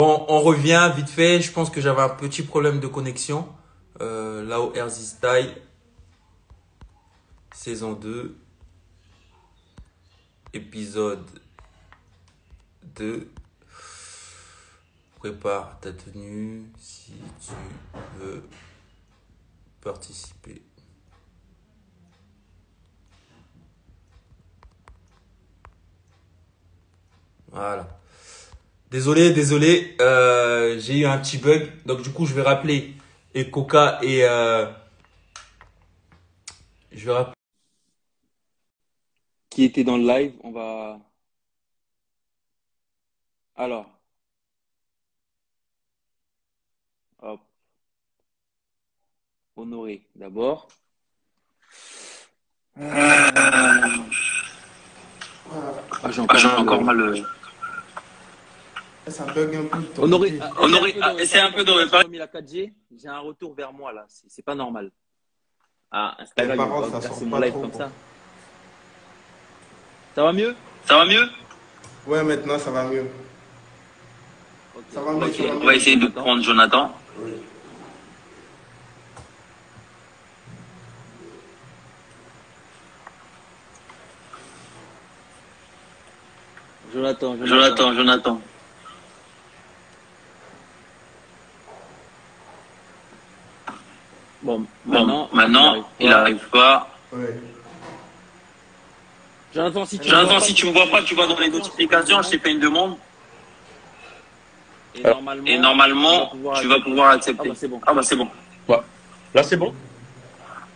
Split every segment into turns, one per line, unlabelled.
Bon, on revient vite fait. Je pense que j'avais un petit problème de connexion. Là au Easy Style, saison 2, épisode 2. Prépare ta tenue si tu veux participer. Voilà. Désolé, j'ai eu un petit bug. Donc du coup, je vais rappeler et Coca et je vais rappeler qui était dans le live. On va alors, hop, Honoré d'abord. J'ai encore mal.
Ça bug un peu de ton
Honoré,
côté.
Honoré, essaie un peu de réparer. J'ai mis la 4G. J'ai un retour vers moi là. C'est pas normal. Ah,
Mais
Instagram,
par
il va
contre,
pas
ça
casser
sort
mon
pas
live
trop,
comme
quoi.
ça. Ça va mieux? Ça va mieux?
Ouais, maintenant, ça va mieux.
Ok,
Ça va mieux,
ok.
ça va
On
mieux.
va essayer de prendre Jonathan.
Oui.
Jonathan. Bon, maintenant, il arrive pas.
Oui.
Jonathan, si tu me vois pas, tu vas dans les notifications, je t'ai fait une demande. Et normalement, tu vas pouvoir accepter. Ah bah c'est bon.
Ouais. Là, c'est bon.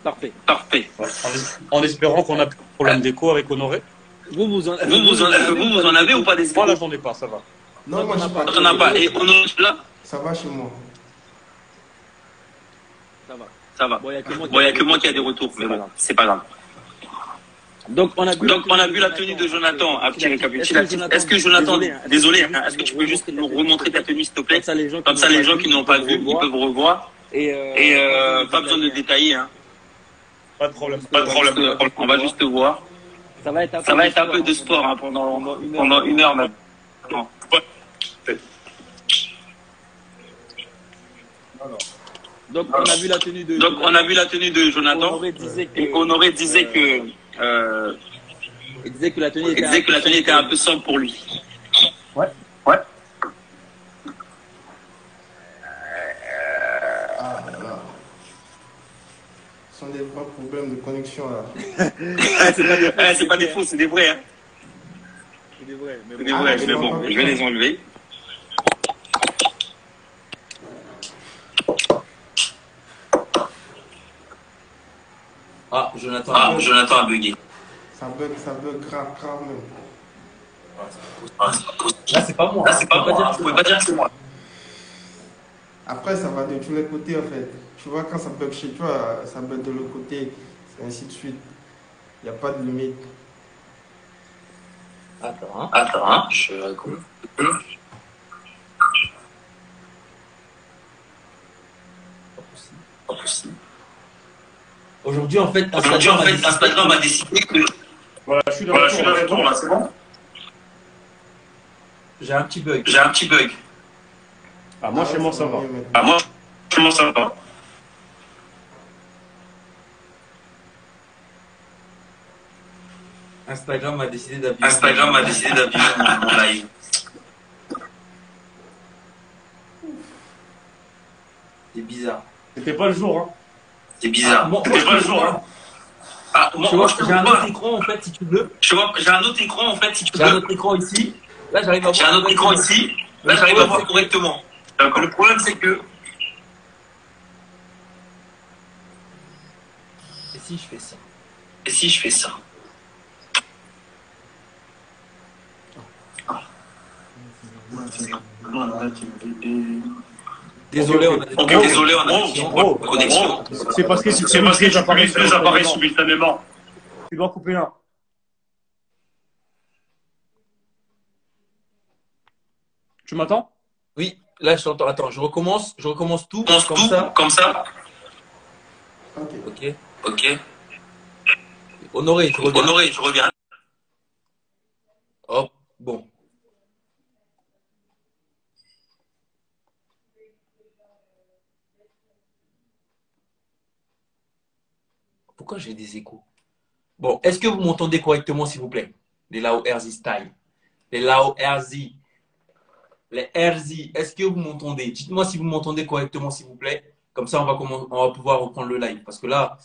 Parfait.
Ouais. En espérant qu'on a plus de problème d'écho avec Honoré.
Vous en avez ou pas des
Moi,
échos?
là, j'en ai pas, ça va.
Non, moi, je pas.
T'en as pas. Et Honoré là?
Ça va chez moi.
Ça va. Bon, il y a que moi qui a des retours, mais bon, c'est pas grave. Donc, on a vu la tenue de Jonathan, un petit récapitulatif. Est-ce que Jonathan, désolé, hein, est-ce que tu peux juste nous remontrer ta tenue, s'il te plaît? Comme ça, les gens qui n'ont pas vu, ils peuvent revoir. Et pas besoin de détailler, hein.
Pas de problème.
On va juste voir. Ça va être un peu de sport hein, pendant une heure maintenant. Donc, on a vu la tenue de Jonathan. Et Honoré disait que la tenue était un peu sombre pour lui.
Ouais.
Ah, là. Ce sont des vrais problèmes de connexion, là.
C'est pas des faux, c'est des vrais. Hein. C'est des vrais, mais bon, je vais les enlever. Ah, Jonathan a bugué.
Ça bug grave même.
Là, c'est pas moi. Vous pouvez pas dire que c'est moi.
Après, ça va de tous les côtés, en fait. Tu vois, quand ça bug chez toi, ça bug de l'autre côté, et ainsi de suite. Il n'y a pas de limite.
Attends, je raconte. Pas possible. Aujourd'hui, en fait, Instagram a décidé que.
Voilà, je suis dans le retour, là, c'est bon?
J'ai un petit bug.
Ah, moi, chez moi, ça va.
Instagram a décidé d'abîmer mon live. C'est bizarre.
C'était pas le jour, hein.
C'est bizarre.
C'était pas le jour, hein.
Ah, moi, j'ai un autre écran en fait, si tu veux. J'ai un autre écran ici. Là, j'arrive à voir correctement. Le problème, c'est que. Et si je fais ça? Désolé, on a une connexion.
C'est parce que les appareils simultanément. Tu dois couper un. Tu m'entends?
Oui, là je t'entends. Attends, je recommence tout comme ça. Ok. Honoré, je reviens. Hop, bon.
Pourquoi j'ai des échos? Bon, est-ce que vous m'entendez correctement, s'il vous plaît? Les Lao RZ style. Les Lao RZ. Les RZ. Est-ce que vous m'entendez? Dites-moi si vous m'entendez correctement, s'il vous plaît. Comme ça, on va pouvoir reprendre le live. Parce que là,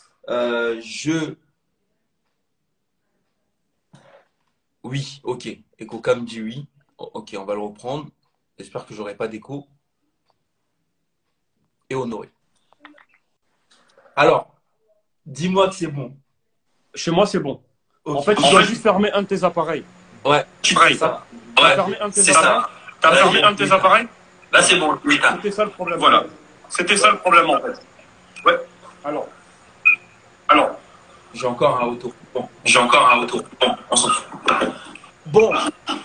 Oui, ok. EchoCam dit oui. Ok, on va le reprendre. J'espère que j'aurai pas d'écho. Et Honoré. Alors, dis-moi que c'est bon.
Chez moi, c'est bon.
Okay.
En fait, tu dois juste fermer un de tes appareils.
Ouais,
c'est ça.
Ouais,
c'est ça.
T'as fermé un de tes appareils? Là, c'est bon. Oui,
c'était ça le problème.
Voilà. C'était ça le problème, en fait. Ouais.
Alors.
J'ai encore un retour. Bon,
On s'en fout.
Bon,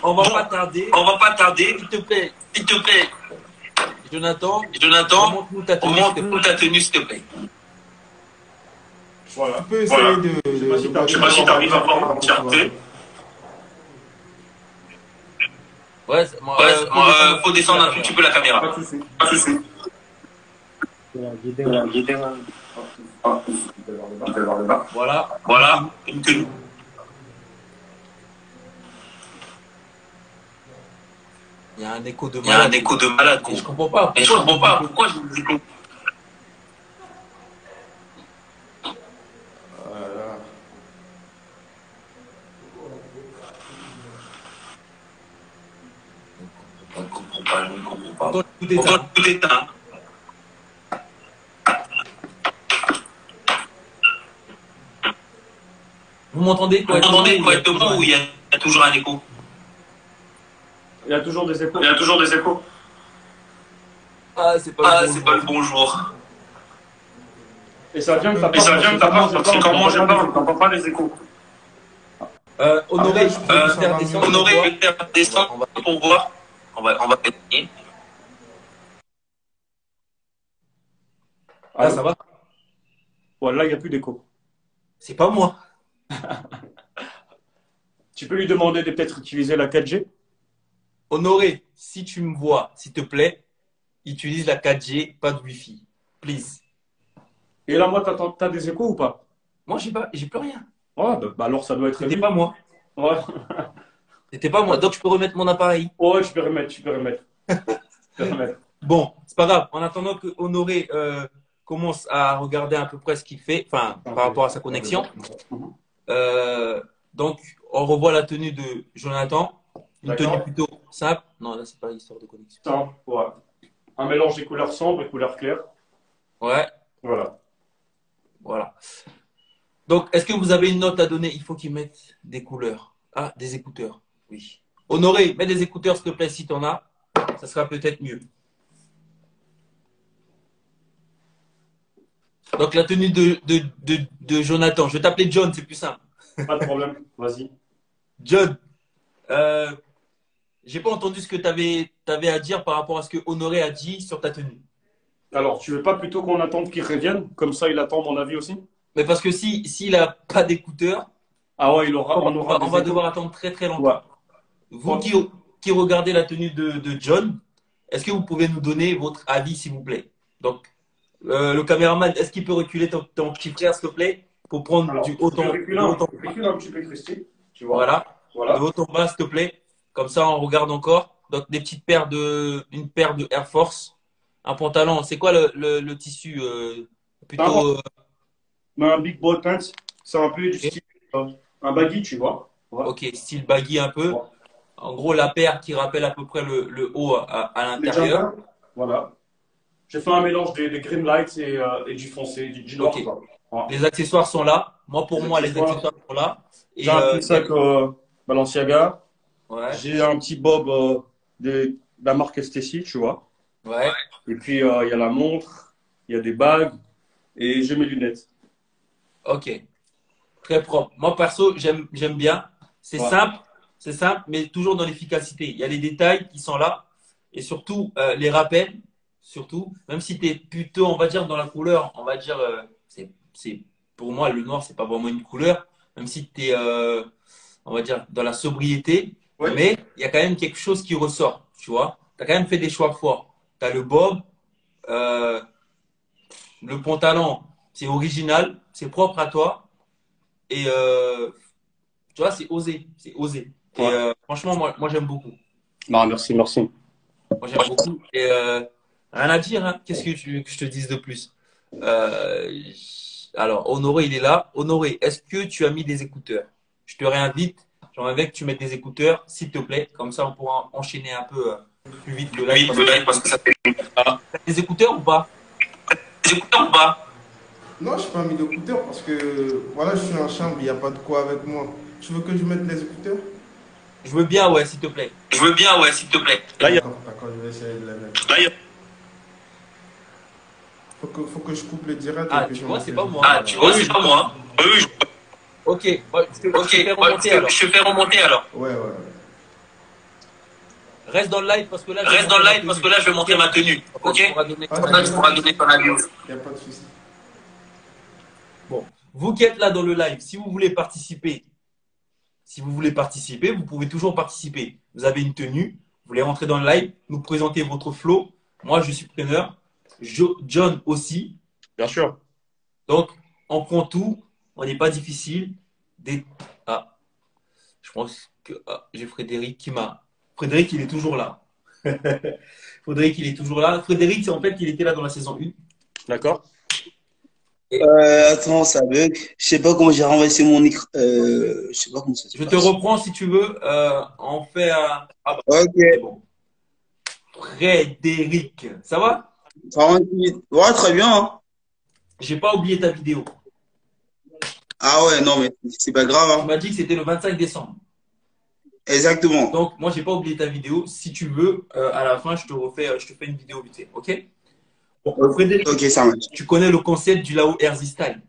on va pas tarder. S'il te plaît. Jonathan, montre-nous ta
tenue, s'il te plaît.
Voilà.
Tu peux essayer de.
Je sais pas si tu arrives à voir l'entièreté.
Ouais,
faut descendre un tout petit peu la caméra.
Pas de souci.
Voilà. Il y a un écho de malade. Et je comprends pas. Pourquoi je vous dis que...
On ne comprend pas.
Pourtant, tout est éteint. Vous m'entendez correctement ou il y a toujours un écho?
Il y a toujours des échos.
Ah, c'est pas le
bonjour.
Et ça vient de ta part, parce que quand moi je parle, on n'entend pas les échos.
Honoré, je peux faire descendre
pour voir. On va gagner.
Là, ça va?
Ouais, là, il n'y a plus d'écho.
C'est pas moi.
Tu peux lui demander de peut-être utiliser la 4G?
Honoré, si tu me vois, s'il te plaît, utilise la 4G, pas de Wi-Fi. Please.
Et là, moi, t'as des échos ou pas?
Moi, j'ai plus rien.
Ouais, bah alors ça doit être...
C'était pas moi.
Ouais.
C'était pas moi. Donc, je peux remettre mon appareil.
Ouais, tu peux remettre.
Bon, c'est pas grave. En attendant que Honoré commence à regarder à peu près ce qu'il fait, enfin, par rapport à sa connexion. Donc, on revoit la tenue de Jonathan. Une tenue plutôt simple. Non, là, c'est pas l'histoire de connexion.
Simple, ouais. Un mélange des couleurs sombres et couleurs claires.
Ouais.
Voilà.
Donc, est-ce que vous avez une note à donner? Il faut qu'ils mettent des couleurs. Ah, des écouteurs. Oui. Honoré, mets des écouteurs, s'il te plaît, si tu en as. Ça sera peut-être mieux. Donc, la tenue de Jonathan. Je vais t'appeler John, c'est plus simple.
Pas de problème, vas-y.
John, j'ai pas entendu ce que tu avais à dire par rapport à ce que Honoré a dit sur ta tenue.
Alors, tu veux pas plutôt qu'on attende qu'il revienne? Comme ça, il attend mon avis aussi?
Mais parce que s'il n'a pas d'écouteurs,
ah ouais,
on va devoir attendre très très longtemps.
Ouais.
Vous qui regardez la tenue de John, est-ce que vous pouvez nous donner votre avis, s'il vous plaît? Donc, le caméraman, est-ce qu'il peut reculer ton petit frère, s'il te plaît, pour prendre du haut en
recule un petit peu, Christy. Tu vois.
Voilà. De haut en bas, s'il te plaît. Comme ça, on regarde encore. Donc, une paire de Air Force. Un pantalon. C'est quoi le tissu plutôt
un big boy pants. C'est un peu du style un baggy, tu vois.
Ouais. Ok, style baggy un peu. Ouais. En gros, la paire qui rappelle à peu près le haut à l'intérieur.
Voilà. J'ai fait un mélange des green lights et du foncé, du noir.
Okay. Ouais. Les accessoires sont là. Moi, les accessoires sont là.
J'ai un petit sac Balenciaga.
Ouais.
J'ai un petit bob de la marque STC, tu vois.
Ouais.
Et puis, il y a la montre, il y a des bagues et j'ai mes lunettes.
Ok. Très propre. Moi, perso, j'aime bien. C'est simple, mais toujours dans l'efficacité. Il y a les détails qui sont là. Et surtout, les rappels. Surtout, même si tu es plutôt, on va dire, dans la couleur, on va dire, pour moi, le noir, c'est pas vraiment une couleur. Même si tu es, on va dire, dans la sobriété. Oui. Mais il y a quand même quelque chose qui ressort, tu vois. Tu as quand même fait des choix forts. Tu as le bob, le pantalon, c'est original, c'est propre à toi. Et tu vois, c'est osé. C'est osé. Et franchement, moi j'aime beaucoup.
Non, merci, merci.
Moi, j'aime beaucoup. Et rien à dire, hein. Qu'est-ce que tu veux que je te dise de plus? Alors, Honoré, il est là. Honoré, est-ce que tu as mis des écouteurs? Je te réinvite. J'aimerais bien que tu mettes des écouteurs, s'il te plaît. Comme ça, on pourra enchaîner un peu plus vite le live.
Parce que ça fait.
T'as des écouteurs ou pas?
Des écouteurs ou pas?
Non, je n'ai pas mis d'écouteurs parce que voilà, je suis en chambre, il n'y a pas de quoi avec moi. Tu veux que je mette les écouteurs?
Je veux bien, ouais, s'il te plaît.
Je veux bien, ouais, s'il te plaît.
D'accord, je vais essayer de les mettre.
Là,
Faut que je coupe le direct.
Ah,
et que
tu
je
vois,
mette
c'est
les
pas moi.
Ah, tu vois, c'est pas moi. Oui, oui.
Ok, ouais, je te fais remonter alors.
Je te fais remonter alors.
Ouais.
Reste dans le live parce que là,
Reste dans le live parce que là, je vais montrer ma tenue. Ok?
Tu pourras donner-
Ah,
Là, tu pourras donner ton avis aussi.
Il n'y a pas de souci.
Bon, vous qui êtes là dans le live, si vous voulez participer, vous pouvez toujours participer. Vous avez une tenue, vous voulez rentrer dans le live, nous présenter votre flow. Moi, je suis preneur. John aussi.
Bien sûr.
Donc, on prend tout. On n'est pas difficile. Ah, je pense que j'ai Frédéric qui m'a. Frédéric, il est toujours là. Frédéric, il est toujours là. Frédéric, c'est en fait, il était là dans la saison 1.
D'accord.
Attends, ça bug. Je sais pas comment j'ai renversé mon écran. Je sais pas comment ça se
Je
passe.
te reprends si tu veux. On fait un. Ah bah,
Ok.
c'est bon. Frédéric, ça va?
48. Ouais, très bien. Hein.
J'ai pas oublié ta vidéo.
Ah ouais, non, mais c'est pas grave.
Tu
Hein.
m'as dit que c'était le 25 décembre.
Exactement.
Donc, moi, j'ai pas oublié ta vidéo. Si tu veux, à la fin, je te fais une vidéo vite fait. OK? Bon, Frédéric,
Ok, ça marche.
tu connais le concept du Lao Erzy Style.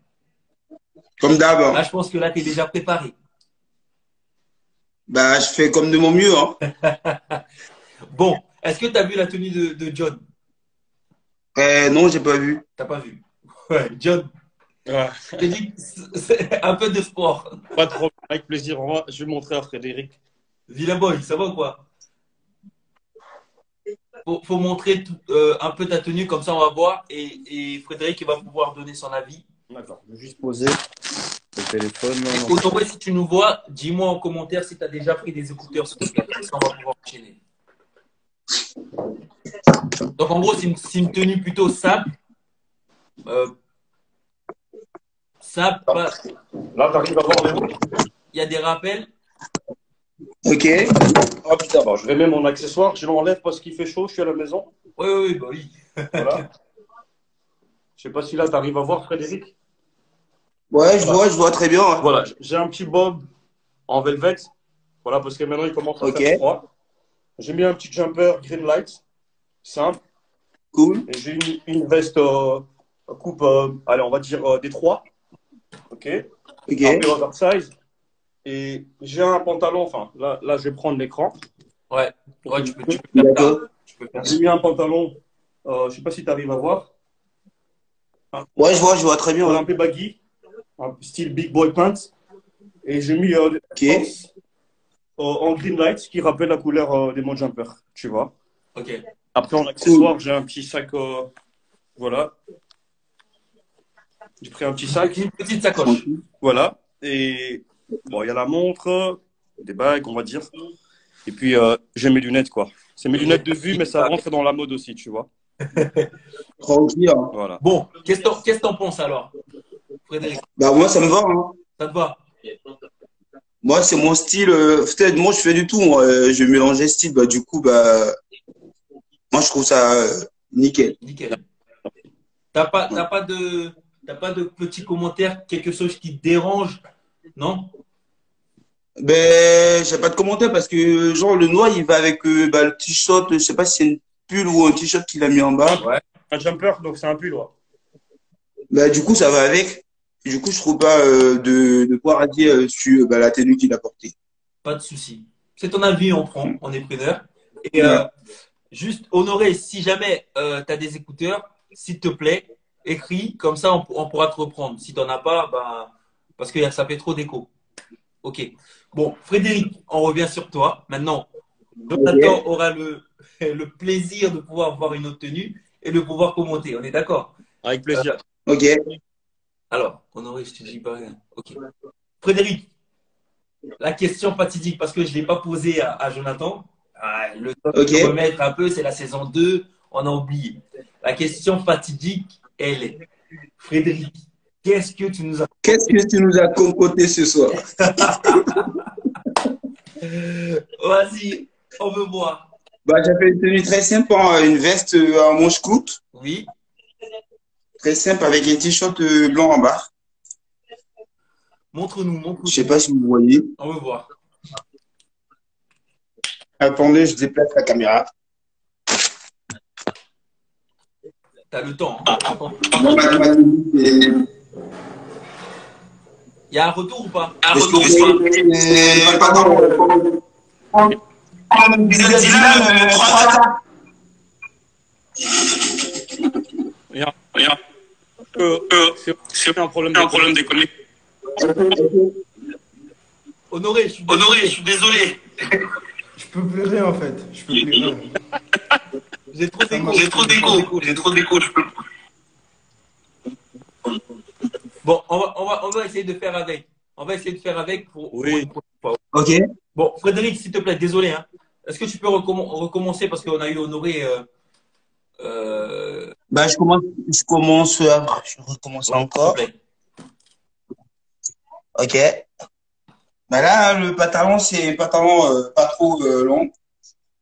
Comme d'hab.
Là,
Hein.
je pense que là, tu es déjà préparé.
Bah, je fais comme de mon mieux. Hein.
Bon, est-ce que tu as vu la tenue de John?
Non, j'ai pas vu.
T'as pas vu? Ouais, John,
Ah,
je t'ai dit que c'est un peu de sport.
pas de problème. Avec plaisir. Je vais montrer à Frédéric.
Vilain boy, ça va ou quoi? Faut montrer un peu ta tenue, comme ça on va voir. Et Frédéric il va pouvoir donner son avis.
D'accord. Je vais juste poser le téléphone.
Et Honoré, si tu nous vois, dis-moi en commentaire si tu as déjà pris des écouteurs, s'il te plaît. Comme ça on va pouvoir enchaîner. Donc en gros, c'est une tenue plutôt simple. Simple,
Là, tu arrives à voir les mots.
il y a des rappels.
Ok.
Oh putain, bon, je vais mettre mon accessoire. Je l'enlève parce qu'il fait chaud. Je suis à la maison.
Oui, bah oui.
Voilà. Je sais pas si là, tu arrives à voir Frédéric.
Ouais, je vois très bien. Hein.
Voilà, j'ai un petit bob en velvet. Voilà, parce que maintenant, il commence à
Ok.
faire froid. J'ai mis un petit jumper green light. Simple.
Cool.
Et j'ai une veste coupe, allez, on va dire Détroit. Ok.
Ok.
Un peu oversize. Et j'ai un pantalon, enfin, là, je vais prendre l'écran.
Ouais, tu peux faire ça.
D'accord.
Tu peux faire ça.
J'ai mis un pantalon, je sais pas si tu arrives à voir.
Ouais, je vois très bien.
Un
Ouais.
peu baggy, un style big boy pants. Et j'ai mis des
Ok.
shorts, en green light qui rappelle la couleur de mon jumper, tu vois.
Ok.
Après, en accessoire, j'ai un petit sac, voilà. J'ai pris un petit sac,
Une petite sacoche.
voilà. Et bon, il y a la montre, des bagues, on va dire. Et puis, j'ai mes lunettes, quoi. C'est mes lunettes de vue, mais ça rentre dans la mode aussi, tu vois.
Tranquille. Hein.
Voilà.
Bon, qu'est-ce que t'en penses alors, Frédéric?
Bah, moi, ça me va. Hein.
Ça te va?
Moi, c'est mon style. Peut-être, moi, je fais du tout. Moi, je vais mélanger style. Bah, du coup, bah, moi, je trouve ça nickel.
Nickel. T'as pas de petits commentaires, quelque chose qui te dérange, non?
Ben, j'ai pas de commentaire parce que, genre, le noir, il va avec bah, le t-shirt. Je sais pas si c'est une pull ou un t-shirt qu'il a mis en bas.
Ouais.
Un jumper, donc c'est un pull, ouais.
Bah, du coup, ça va avec. Du coup, je trouve pas de quoi radier sur bah, la tenue qu'il a portée.
Pas de souci. C'est ton avis, on prend, on est preneur. Et
Ouais.
juste, Honoré, si jamais tu as des écouteurs, s'il te plaît, écris, comme ça on pourra te reprendre. Si tu n'en as pas, ben, parce que ça fait trop d'écho. Ok. Bon, Frédéric, on revient sur toi. Maintenant, Jonathan aura le plaisir de pouvoir voir une autre tenue et de pouvoir commenter. On est d'accord?
Avec plaisir.
Ok.
Alors, Honoré, je te dis pas rien. Ok. Frédéric, la question fatidique, parce que je ne l'ai pas posée à Jonathan. Le temps de se remettre un peu, c'est la saison 2, on a oublié. La question fatidique, elle est, Frédéric, qu'est-ce que tu nous
as concocté ce soir?
Vas-y, on veut voir.
J'ai fait une tenue très simple, une veste en manche courte.
Oui.
Très simple, avec un t-shirt blanc en bas.
Montre-nous.
Je sais pas si vous voyez.
On veut voir.
Attendez, je déplace la caméra.
T'as le temps.
Il
y a un retour ou pas?
Rien. C'est un problème de connexion.
Honoré, je suis désolé.
Je peux plus rien en fait. Je peux plus rien.
J'ai trop d'écho. Bon, on va essayer de faire avec. On va essayer de faire avec pour une prochaine fois.
Ok.
Bon, Frédéric, s'il te plaît, désolé. Hein. Est-ce que tu peux recommencer parce qu'on a eu Honoré.
Je recommence encore. Ok. Là, le pantalon, c'est un pantalon pas trop long,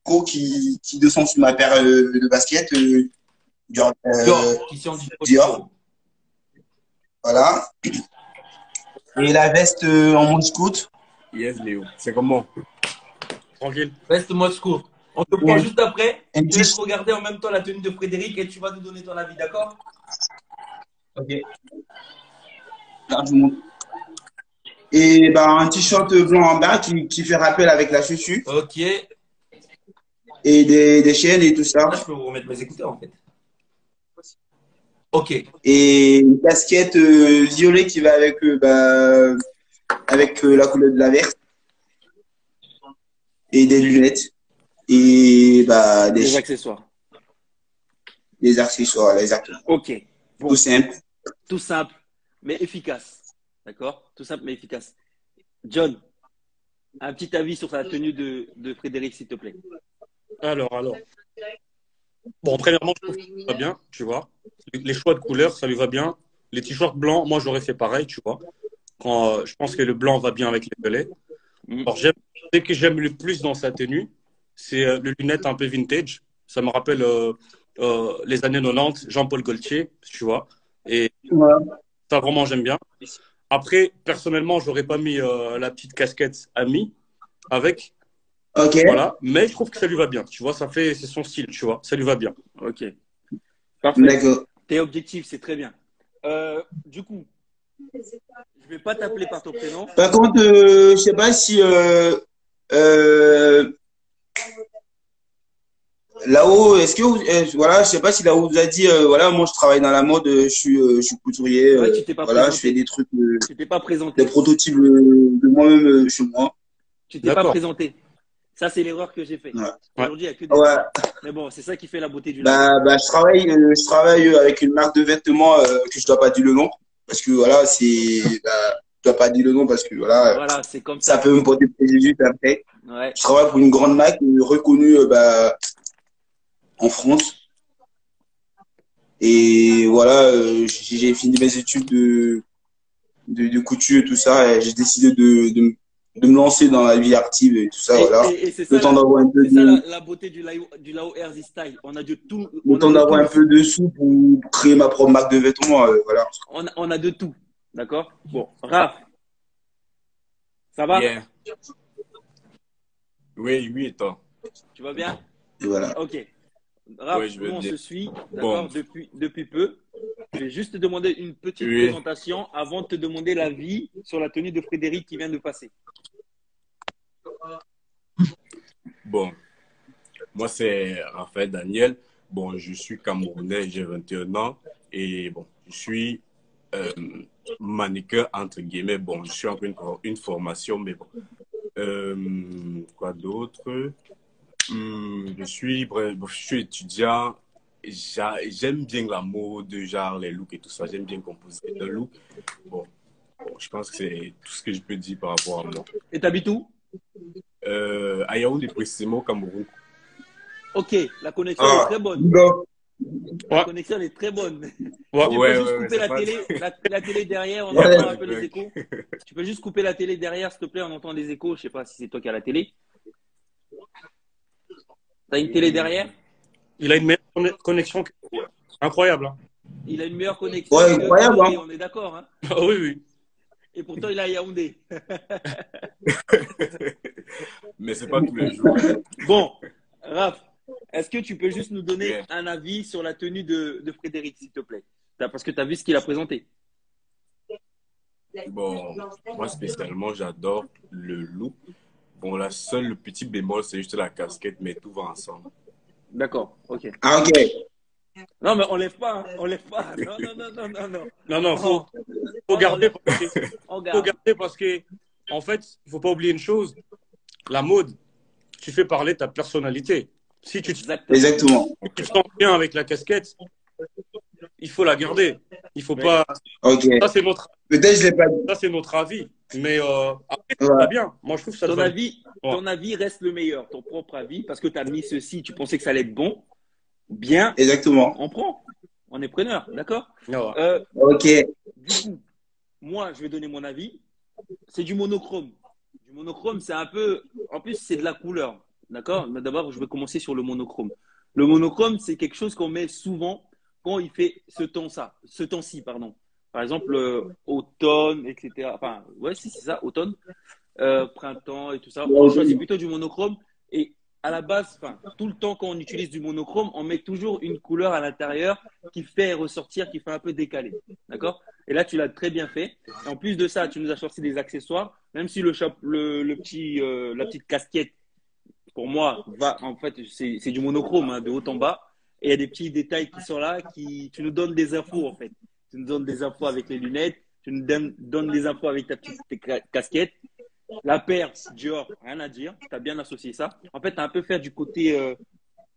court qui descend sur ma paire de baskets Dior. Voilà. Et la veste en mode scout.
Yes, Léo. C'est comment? Tranquille.
Veste mode scout. On te prend juste après. Tu laisses regarder en même temps la tenue de Frédéric et tu vas nous donner ton avis, d'accord?
Ok. Là, je vous montre. Et un t-shirt blanc en bas qui fait rappel avec la chaussure.
Ok.
Et des chaînes et tout ça.
Là, je peux vous remettre mes écouteurs en fait. Ok.
Et une casquette violet qui va avec, la couleur de la verte. Et des lunettes. Et
des accessoires.
Des accessoires, exactement.
Ok. Bon.
Tout simple.
Tout simple, mais efficace. D'accord? Tout simple mais efficace. John, un petit avis sur la tenue de Frédéric, s'il te plaît.
Alors. Bon, premièrement, je trouve que ça lui va bien, tu vois. Les choix de couleurs, ça lui va bien. Les t-shirts blancs, moi, j'aurais fait pareil, tu vois. Je pense que le blanc va bien avec les pelets. Alors, ce que j'aime le plus dans sa tenue, c'est le lunette un peu vintage. Ça me rappelle les années 90, Jean-Paul Gaultier, tu vois. Et ça, vraiment, j'aime bien. Après, personnellement, j'aurais pas mis la petite casquette Ami avec.
Ok.
Voilà. Mais je trouve que ça lui va bien. Tu vois, c'est son style, tu vois. Ça lui va bien.
Ok. Parfait. D'accord. T'es objectif, c'est très bien. Du coup, je vais pas t'appeler par ton prénom.
Par contre, je sais pas si là-haut, est-ce que voilà, je sais pas si là-haut vous a dit, voilà, moi je travaille dans la mode, je suis couturier, voilà, je fais des trucs,
tu t'es pas présenté.
des prototypes de moi-même chez moi.
Tu t'es pas présenté. Ça, c'est l'erreur que j'ai faite.
Ouais.
Aujourd'hui, il n'y a que des mais bon, c'est ça qui fait la beauté du
je travaille avec une marque de vêtements que je dois pas dire le nom, parce que voilà, je dois pas dire le nom parce que voilà,
c'est comme ça.
Ça peut me porter préjudice après.
Ouais.
Je travaille pour une grande marque reconnue en France. Et voilà, j'ai fini mes études de couture et tout ça, et j'ai décidé de me lancer dans la vie active et tout ça, voilà.
Et c'est ça, le temps d'avoir un peu la beauté du Lao Easy Style. On a de tout.
Le temps d'avoir un peu de sous pour créer ma propre marque de vêtements, voilà.
On a de tout, d'accord? Bon, Raph, ça va?
Yeah. Oui, et toi?
Tu vas bien?
Et voilà.
Ok. Raph, on se suit, d'accord, depuis peu. Je vais juste te demander une petite présentation avant de te demander l'avis sur la tenue de Frédéric qui vient de passer.
Bon, moi c'est Raphaël Daniel. Bon, je suis Camerounais, j'ai 21 ans et bon, je suis mannequin entre guillemets. Bon, je suis encore une formation, mais bon. Quoi d'autre? Je suis étudiant. J'aime bien la mode, genre les looks et tout ça. J'aime bien composer le look. Bon, bon, je pense que c'est tout ce que je peux dire par rapport à moi.
Et t'habites où?
À Yaoundé, précisément au Cameroun.
Ok, la connexion est très bonne. La connexion est très bonne.
Ouais.
Tu peux juste couper la télé, la télé derrière, on entend un peu les échos. Tu peux juste couper la télé derrière, s'il te plaît, on entend les échos. Je sais pas si c'est toi qui as la télé. T'as une télé derrière?
Il a une meilleure connexion. Incroyable. Hein.
Il a une meilleure connexion.
Ouais, incroyable.
Yaoundé, on est d'accord. Hein?
Ah oui, oui.
Et pourtant, il a Yaoundé.
Mais c'est pas tous les jours.
Bon, Raph, est-ce que tu peux juste nous donner un avis sur la tenue de Frédéric, s'il te plaît? Parce que tu as vu ce qu'il a présenté.
Bon, moi spécialement, j'adore le look. Bon, le petit bémol, c'est juste la casquette, mais tout va ensemble.
D'accord, ok.
Ah, ok.
Non, mais on lève pas, hein. On lève pas. Non, non, non, non, non, non.
Non, non, faut garder parce que, en fait, il faut pas oublier une chose. La mode, tu fais parler ta personnalité. Si tu
Exactement.
tu te sens bien avec la casquette, il faut la garder. Il faut pas.
Ok.
Ça, c'est notre.
Peut-être je l'ai pas dit.
Ça, c'est notre avis. Mais après, ça va bien. Moi, je trouve que ça te va.
Ton avis reste le meilleur, ton propre avis, parce que tu as mis ceci, tu pensais que ça allait être bon. Bien.
Exactement.
On prend. On est preneur, d'accord?
Ok.
Du coup, moi, je vais donner mon avis. C'est du monochrome. Du monochrome, c'est un peu. En plus, c'est de la couleur. D'accord? Mais d'abord, je vais commencer sur le monochrome. Le monochrome, c'est quelque chose qu'on met souvent quand il fait ce temps-ci, pardon. Par exemple, automne, etc. Enfin, ouais, si, c'est ça, automne, printemps et tout ça. On choisit plutôt du monochrome. Et à la base, enfin, tout le temps quand on utilise du monochrome, on met toujours une couleur à l'intérieur qui fait ressortir, qui fait un peu décaler. D'accord? Et là, tu l'as très bien fait. Et en plus de ça, tu nous as sorti des accessoires. Même si la petite casquette, pour moi, en fait, c'est du monochrome, hein, de haut en bas. Et il y a des petits détails qui sont là, tu nous donnes des infos, en fait. Tu nous donnes des infos avec les lunettes, tu nous donnes des infos avec ta petite casquette. La paire, Dior, rien à dire. Tu as bien associé ça. En fait, tu as un peu fait du côté.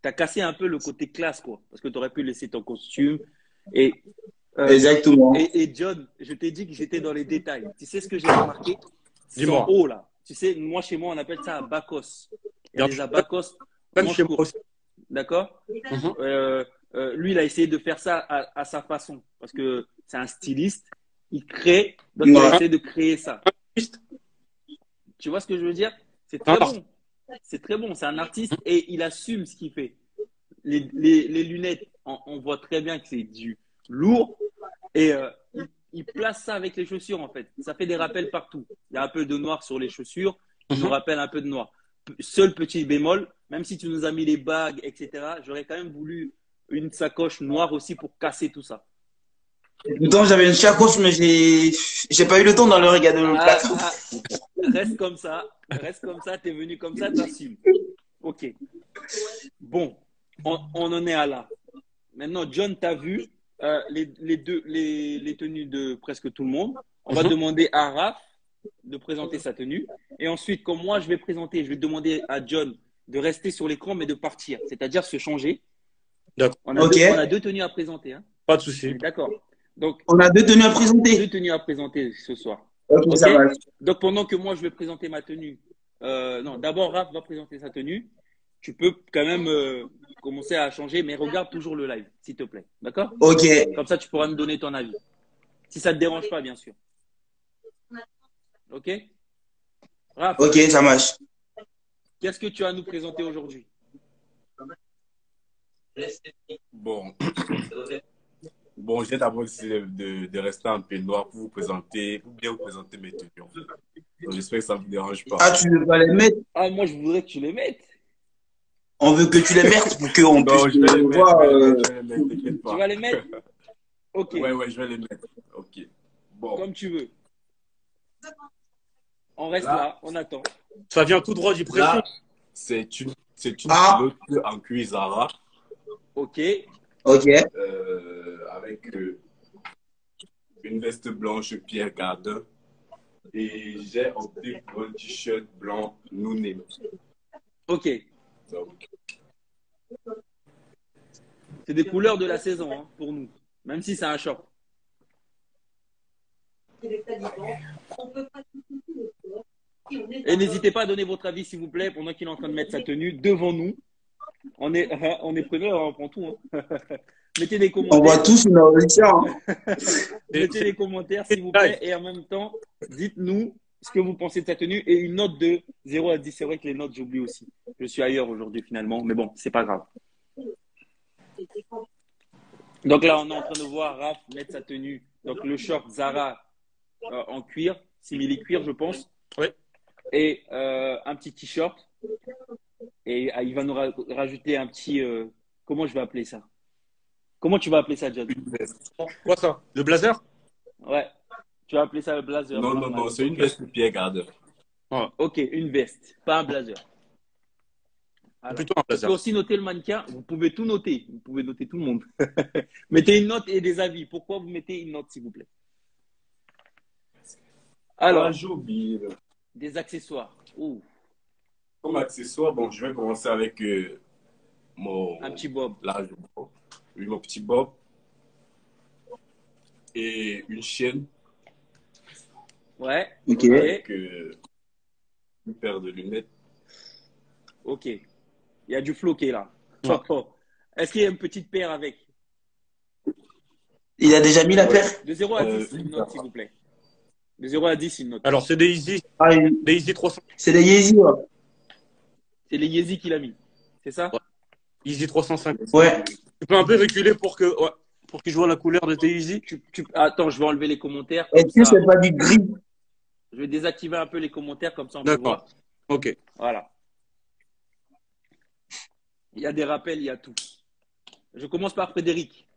Tu as cassé un peu le côté classe, quoi. Parce que tu aurais pu laisser ton costume.
Exactement.
Et John, je t'ai dit que j'étais dans les détails. Tu sais ce que j'ai remarqué?
Dis-moi.
Son haut, là. Tu sais, moi, chez moi, on appelle ça un bacos. Il y a des abacos.
Chez moi aussi.
D'accord? Lui, il a essayé de faire ça à sa façon. Parce que c'est un styliste. Il crée. Donc, il a essayé de créer ça. Tu vois ce que je veux dire? C'est très bon. C'est très bon. C'est un artiste et il assume ce qu'il fait. Les lunettes, on voit très bien que c'est du lourd. Et il place ça avec les chaussures, en fait. Ça fait des rappels partout. Il y a un peu de noir sur les chaussures. Il nous rappelle un peu de noir. Seul petit bémol, même si tu nous as mis les bagues, etc., j'aurais quand même voulu une sacoche noire aussi pour casser tout ça.
Pourtant, j'avais une sacoche, mais j'ai pas eu le temps dans le regarder le placard.
Reste comme ça, t'es venu comme ça, t'assumes. Ok. Bon, on en est à là. Maintenant, John, t'as vu les tenues de presque tout le monde. On va demander à Raph de présenter sa tenue. Et ensuite, comme moi, je vais demander à John de rester sur l'écran, mais de partir, c'est-à-dire se changer. On a deux tenues à présenter. Hein.
Pas de souci.
D'accord. Donc,
on a deux tenues à présenter.
Deux tenues à présenter ce soir.
Okay? Ça va.
Donc, pendant que moi, je vais présenter ma tenue, non, d'abord, Raph va présenter sa tenue. Tu peux quand même commencer à changer, mais regarde toujours le live, s'il te plaît. D'accord?
Ok.
Comme ça, tu pourras me donner ton avis. Si ça ne te dérange pas, bien sûr. Ok? Raph,
ok, ça marche.
Qu'est-ce que tu as à nous présenter aujourd'hui?
Bon, j'ai d'abord essayé de rester un peu noir pour bien vous présenter mes tenues. Donc, j'espère que ça ne vous dérange pas.
Ah, tu veux pas les mettre?
Ah, moi, je voudrais que tu les mettes.
On veut que tu les mettes pour qu'on puisse
les
voir.
Tu vas les mettre? Ok.
Ouais, je vais les mettre. Ok. Bon.
Comme tu veux. On reste là, on attend.
Ça vient tout droit du président.
C'est une culotte en cuir Zara.
Ok.
Avec une veste blanche Pierre Cardin. Et j'ai opté pour un t-shirt blanc Nouné.
Ok. C'est des couleurs de la saison, hein, pour nous. Même si c'est un short.
Et n'hésitez pas à donner votre avis, s'il vous plaît, pendant qu'il est en train de mettre sa tenue devant nous. On est preneurs, on prend tout. Hein. Mettez des
On voit
commentaires.
tous une audition.
Mettez des commentaires, s'il vous plaît. Et en même temps, dites-nous ce que vous pensez de sa tenue et une note de 0 à 10. C'est vrai que les notes, j'oublie aussi. Je suis ailleurs aujourd'hui, finalement. Mais bon, c'est pas grave. Donc là, on est en train de voir Raph mettre sa tenue. Donc le short Zara en cuir, simili-cuir, je pense.
Oui.
Et un petit t-shirt. Et il va nous rajouter un petit… comment je vais appeler ça? Comment tu vas appeler ça, John?
Quoi ça? Le blazer?
Ouais. Tu vas appeler ça le blazer?
Non, c'est une veste de Pierre Gardeur.
Ah,
Ok, une veste, pas un blazer. Alors,
plutôt un
vous
blazer.
pouvez aussi noter le mannequin. Vous pouvez tout noter. Vous pouvez noter tout le monde. Mettez une note et des avis. Pourquoi vous mettez une note, s'il vous plaît? Alors,
j'ai oublié.
des accessoires. Ouh,
Comme accessoire, bon, je vais commencer avec mon.
un petit bob.
Là, oui, mon petit bob. Et une chaîne
Ouais.
Ok.
avec une paire de lunettes.
Ok. Il y a du floqué là.
Ouais.
Est-ce qu'il y a une petite paire avec?
Il a déjà mis la paire?
De 0 à 10, une note, s'il vous plaît. De 0 à 10, une note.
Alors, c'est des Yeezy,
Ah,
des Yeezy 300,
c'est des Yeezy, ouais.
C'est les Yeezy qu'il a mis. C'est ça?
Ouais. Yeezy 305.
Ouais.
Tu peux un peu reculer pour que je vois la couleur de tes Yeezy?
Attends, je vais enlever les commentaires.
Est-ce
Comme
que
ça,
c'est pas du gris?
je vais désactiver un peu les commentaires, comme ça on peut
D'accord.
voir.
Ok.
Voilà. Il y a des rappels, il y a tout. Je commence par Frédéric.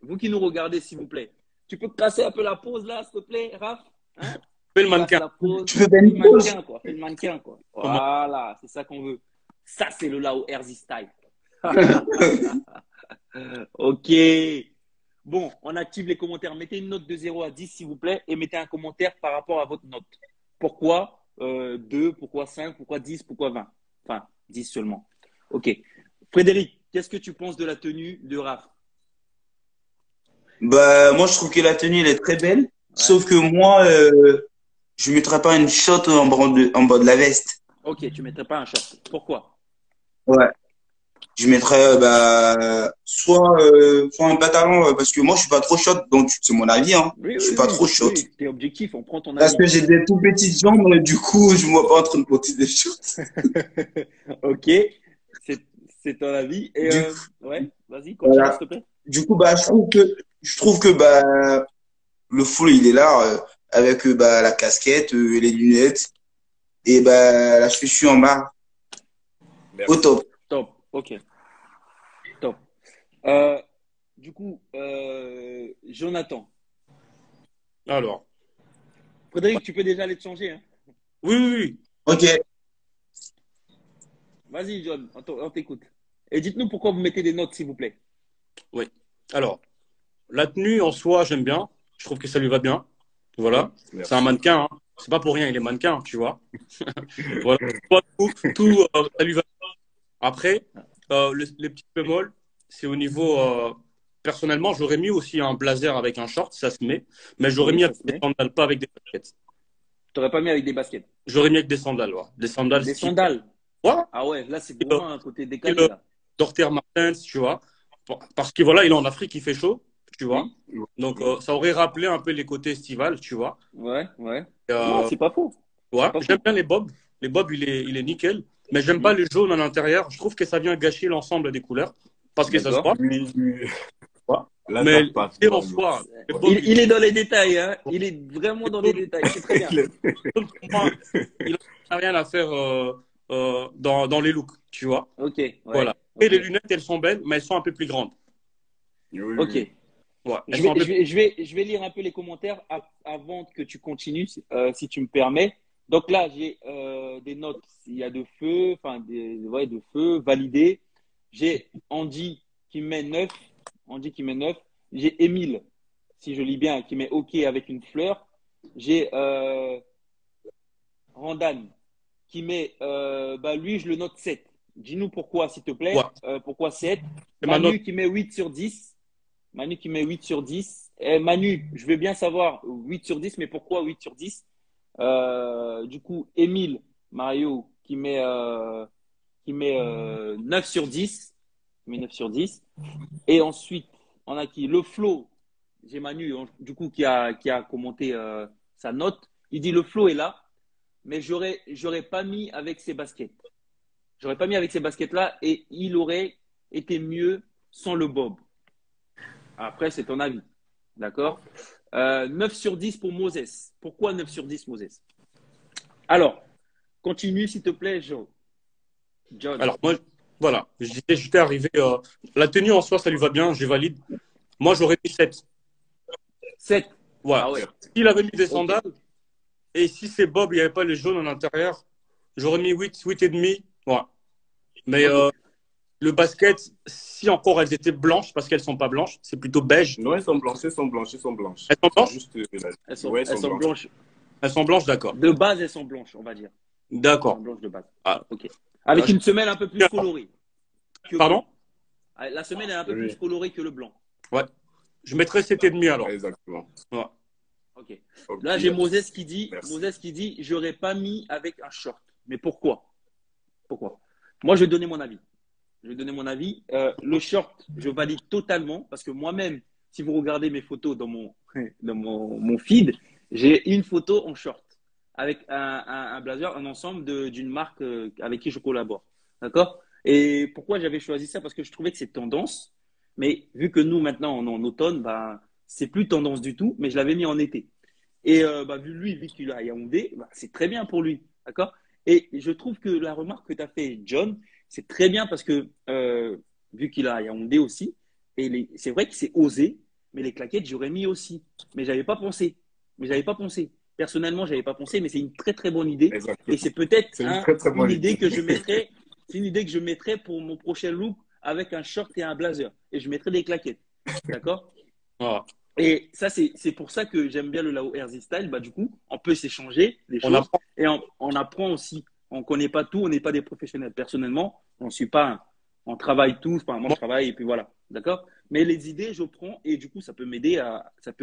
Vous qui nous regardez, s'il vous plaît. Tu peux casser un peu la pause là, s'il te plaît, Raph? Hein?
Fais le
Casse
mannequin.
la pause.
Tu peux
Fais
faire
le
une pause?
mannequin, quoi. Fais le mannequin, quoi. Voilà, c'est ça qu'on veut. Ça, c'est le Lao Erzy style. Ok. Bon, on active les commentaires. Mettez une note de 0 à 10, s'il vous plaît, et mettez un commentaire par rapport à votre note. Pourquoi 2, pourquoi 5, pourquoi 10, pourquoi 20? Enfin, 10 seulement. Ok. Frédéric, qu'est-ce que tu penses de la tenue de Raph?
Bah, moi, je trouve que la tenue, elle est très belle. Sauf que moi, je mettrais pas une shot en bas de la veste.
Ok, tu ne mettrais pas un short. Pourquoi?
Ouais. Je mettrais, soit un pantalon, parce que moi, je suis pas trop short, donc c'est mon avis, hein.
Oui,
Je suis pas trop short.
oui, t'es objectif, on prend ton
Parce
avis.
que j'ai des tout petites jambes, du coup, je me vois pas en train de porter des shorts.
Ok, c'est ton avis. Et
Du
ouais, vas-y, continue,
Voilà.
s'il te plaît.
Du coup, je trouve que le flow, il est là, avec la casquette, les lunettes et la chaussure en marre. Au
Merci.
top.
Top, ok, top. Du coup, Jonathan.
Alors.
Frédéric, tu peux déjà aller te changer. Hein.
Oui.
Ok.
Vas-y, John, on t'écoute. Et dites-nous pourquoi vous mettez des notes, s'il vous plaît.
Oui. Alors, la tenue en soi, j'aime bien. Je trouve que ça lui va bien. Voilà.
Merci.
C'est un mannequin. Hein. C'est pas pour rien, il est mannequin, tu vois. Voilà. Tout, ça lui va bien. Après, les petits bémols, c'est au niveau. Personnellement, j'aurais mis aussi un blazer avec un short, ça se met. Mais j'aurais
Oui,
mis
ça
avec
se
des
met.
sandales, pas avec des baskets.
Tu n'aurais pas mis avec des baskets.
J'aurais mis avec des sandales, ouais. Des sandales
Des
style.
sandales.
Ouais.
Ah ouais, là, c'est vraiment un côté décalé, là.
Dorter Martens, tu vois. Parce que voilà, il est en Afrique, il fait chaud, tu vois.
Oui.
Donc, ça aurait rappelé un peu les côtés estivales, tu vois.
Ouais.
Et,
Non, c'est pas faux.
ouais,
pas
j'aime
faux.
bien les bobs. Les bobs, il est nickel. Mais j'aime pas les jaunes à l'intérieur. Je trouve que ça vient gâcher l'ensemble des couleurs. Parce que ça se voit.
Oui.
Ouais.
Là,
Mais
t'as pas
l'idée en
trop,
soi, les bobs,
Il est dans les détails, hein. Il est vraiment dans les détails. C'est très bien.
pour moi, il n'a rien à faire dans les looks, tu vois.
Ok. Ouais,
Voilà.
ok.
Et les lunettes, elles sont belles, mais elles sont un peu plus grandes.
Oui.
Ok.
Ouais, elles
Je
sont un peu
vais lire un peu les commentaires avant que tu continues, si tu me permets. Donc là, j'ai des notes. Il y a de feu, enfin, de feu, validé. J'ai Andy qui met 9. J'ai Émile, si je lis bien, qui met OK avec une fleur. J'ai Randan qui met, lui, je le note 7. Dis-nous pourquoi, s'il te plaît.
Ouais.
Pourquoi 7?
C'est ma
Manu
note.
qui met 8 sur 10. Manu qui met 8 sur 10. Eh, Manu, je veux bien savoir 8 sur 10, mais pourquoi 8 sur 10? Du coup, Émile, Mario, qui met 9 sur 10. Qui met 9 sur 10. Et ensuite, on a qui? Le Flo. J'ai Manu, du coup, qui a commenté sa note. Il dit le Flo est là, mais j'aurais pas mis avec ses baskets. J'aurais pas mis avec ces baskets-là et il aurait été mieux sans le bob. Après, c'est ton avis. D'accord? 9 sur 10 pour Moses. Pourquoi 9 sur 10, Moses? Alors, continue, s'il te plaît, John.
Alors, moi, voilà, je disais, j'étais arrivé. La tenue en soi, ça lui va bien, je valide. Moi, j'aurais mis 7.
7.
Voilà.
Ah ouais.
S'il avait mis des sandales, et si c'est Bob, il n'y avait pas les jaunes à l'intérieur, j'aurais mis 8, 8 et demi. Voilà. Mais le basket, si encore elles étaient blanches, parce qu'elles ne sont pas blanches, c'est plutôt beige.
Non, elles sont blanches, elles sont blanches, elles sont blanches.
Elles sont blanches?
Juste,
Elles sont
blanches.
blanches.
Elles sont blanches, d'accord.
De base, elles sont blanches, on va dire.
D'accord.
Elles sont blanches de base.
Ah.
Ok. Avec
Là,
une semelle un peu plus colorée.
Pardon?
La semelle est un peu
Oui.
plus colorée que le blanc.
Ouais. Je mettrais 7,5 alors.
Exactement.
Ouais.
Ok.
Ok.
Là, j'ai Moses qui dit,
Merci.
j'aurais pas mis avec un short. Mais pourquoi? Pourquoi? Moi, je vais donner mon avis. Le short, je valide totalement parce que moi-même, si vous regardez mes photos dans mon feed, j'ai une photo en short avec un blazer, un ensemble d'une marque avec qui je collabore. D'accord? Et pourquoi j'avais choisi ça? Parce que je trouvais que c'est tendance. Mais vu que nous, maintenant, on est en automne, bah, c'est plus tendance du tout, mais je l'avais mis en été. Et vu qu'il est à Yaoundé, bah, c'est très bien pour lui. D'accord? Et je trouve que la remarque que tu as fait, John, c'est très bien parce que vu qu'il est à Yaoundé aussi, et c'est vrai que c'est osé, mais les claquettes, j'aurais mis aussi. Mais j'avais pas pensé. Personnellement, j'avais pas pensé, mais c'est une très très bonne idée.
Exactement.
Et c'est peut-être
C'est une très, très bonne
une idée
idée.
que je mettrais. C'est une idée que je mettrais pour mon prochain look avec un short et un blazer. Et je mettrais des claquettes. D'accord?
Voilà.
Et ça, c'est pour ça que j'aime bien le Lao RZ Style. Bah, du coup, on peut s'échanger des
On
choses
apprend.
et on apprend aussi. On ne connaît pas tout, on n'est pas des professionnels. Personnellement, on ne suit pas. On travaille tous. Enfin, moi, je travaille et puis voilà. D'accord? Mais les idées, je prends et du coup, ça peut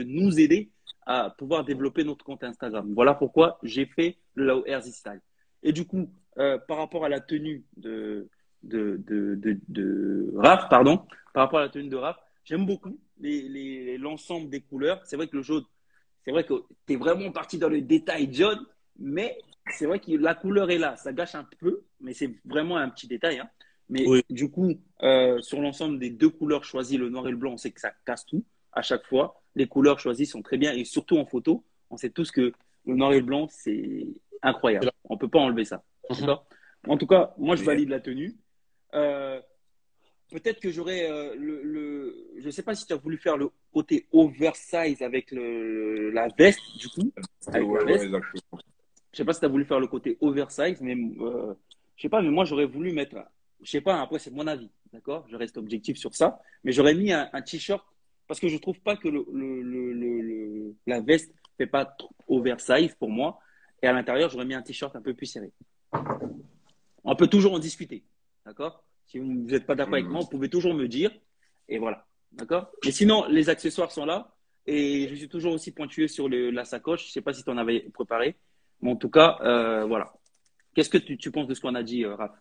nous aider à pouvoir développer notre compte Instagram. Voilà pourquoi j'ai fait le Lao RZ Style. Et du coup, par rapport à la tenue de Raph, pardon, par rapport à la tenue de Raph, j'aime beaucoup l'ensemble des couleurs. C'est vrai que le jaune, c'est vrai que tu es vraiment parti dans le détail jaune, mais c'est vrai que la couleur est là. Ça gâche un peu, mais c'est vraiment un petit détail. Hein. Mais
Oui.
du coup, sur l'ensemble des deux couleurs choisies, le noir et le blanc, on sait que ça casse tout à chaque fois. Les couleurs choisies sont très bien et surtout en photo, on sait tous que le noir et le blanc, c'est incroyable. On ne peut pas enlever ça. D'accord? En tout cas, moi, je valide la tenue. Peut-être que j'aurais je ne sais pas si tu as voulu faire le côté oversize avec la veste, du coup. Avec la veste.
Exactement.
Je sais pas si tu as voulu faire le côté oversize, mais je sais pas, mais moi j'aurais voulu mettre, je sais pas, après c'est mon avis, d'accord? Je reste objectif sur ça, mais j'aurais mis un t-shirt parce que je trouve pas que la veste fait pas trop oversize pour moi. Et à l'intérieur, j'aurais mis un t-shirt un peu plus serré. On peut toujours en discuter, d'accord? Si vous n'êtes pas d'accord avec moi, vous pouvez toujours me dire. Et voilà, d'accord? Mais sinon, les accessoires sont là. Et je suis toujours aussi pointueux sur la sacoche. Je ne sais pas si tu en avais préparé. Mais en tout cas, voilà. Qu'est-ce que tu penses de ce qu'on a dit, Raph?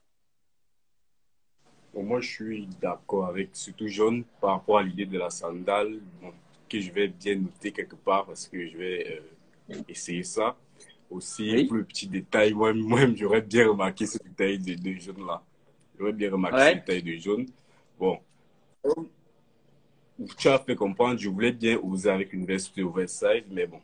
Bon, moi, je suis d'accord avec surtout jaune par rapport à l'idée de la sandale, bon, que je vais bien noter quelque part parce que je vais essayer ça. Aussi,
Oui.
pour le petit détail, moi-même, j'aurais bien remarqué ce détail de jaune-là. J'aurais bien remarqué ce
Ouais.
détail de jaune. Bon, tu as fait comprendre, je voulais bien oser avec une veste oversize, mais bon,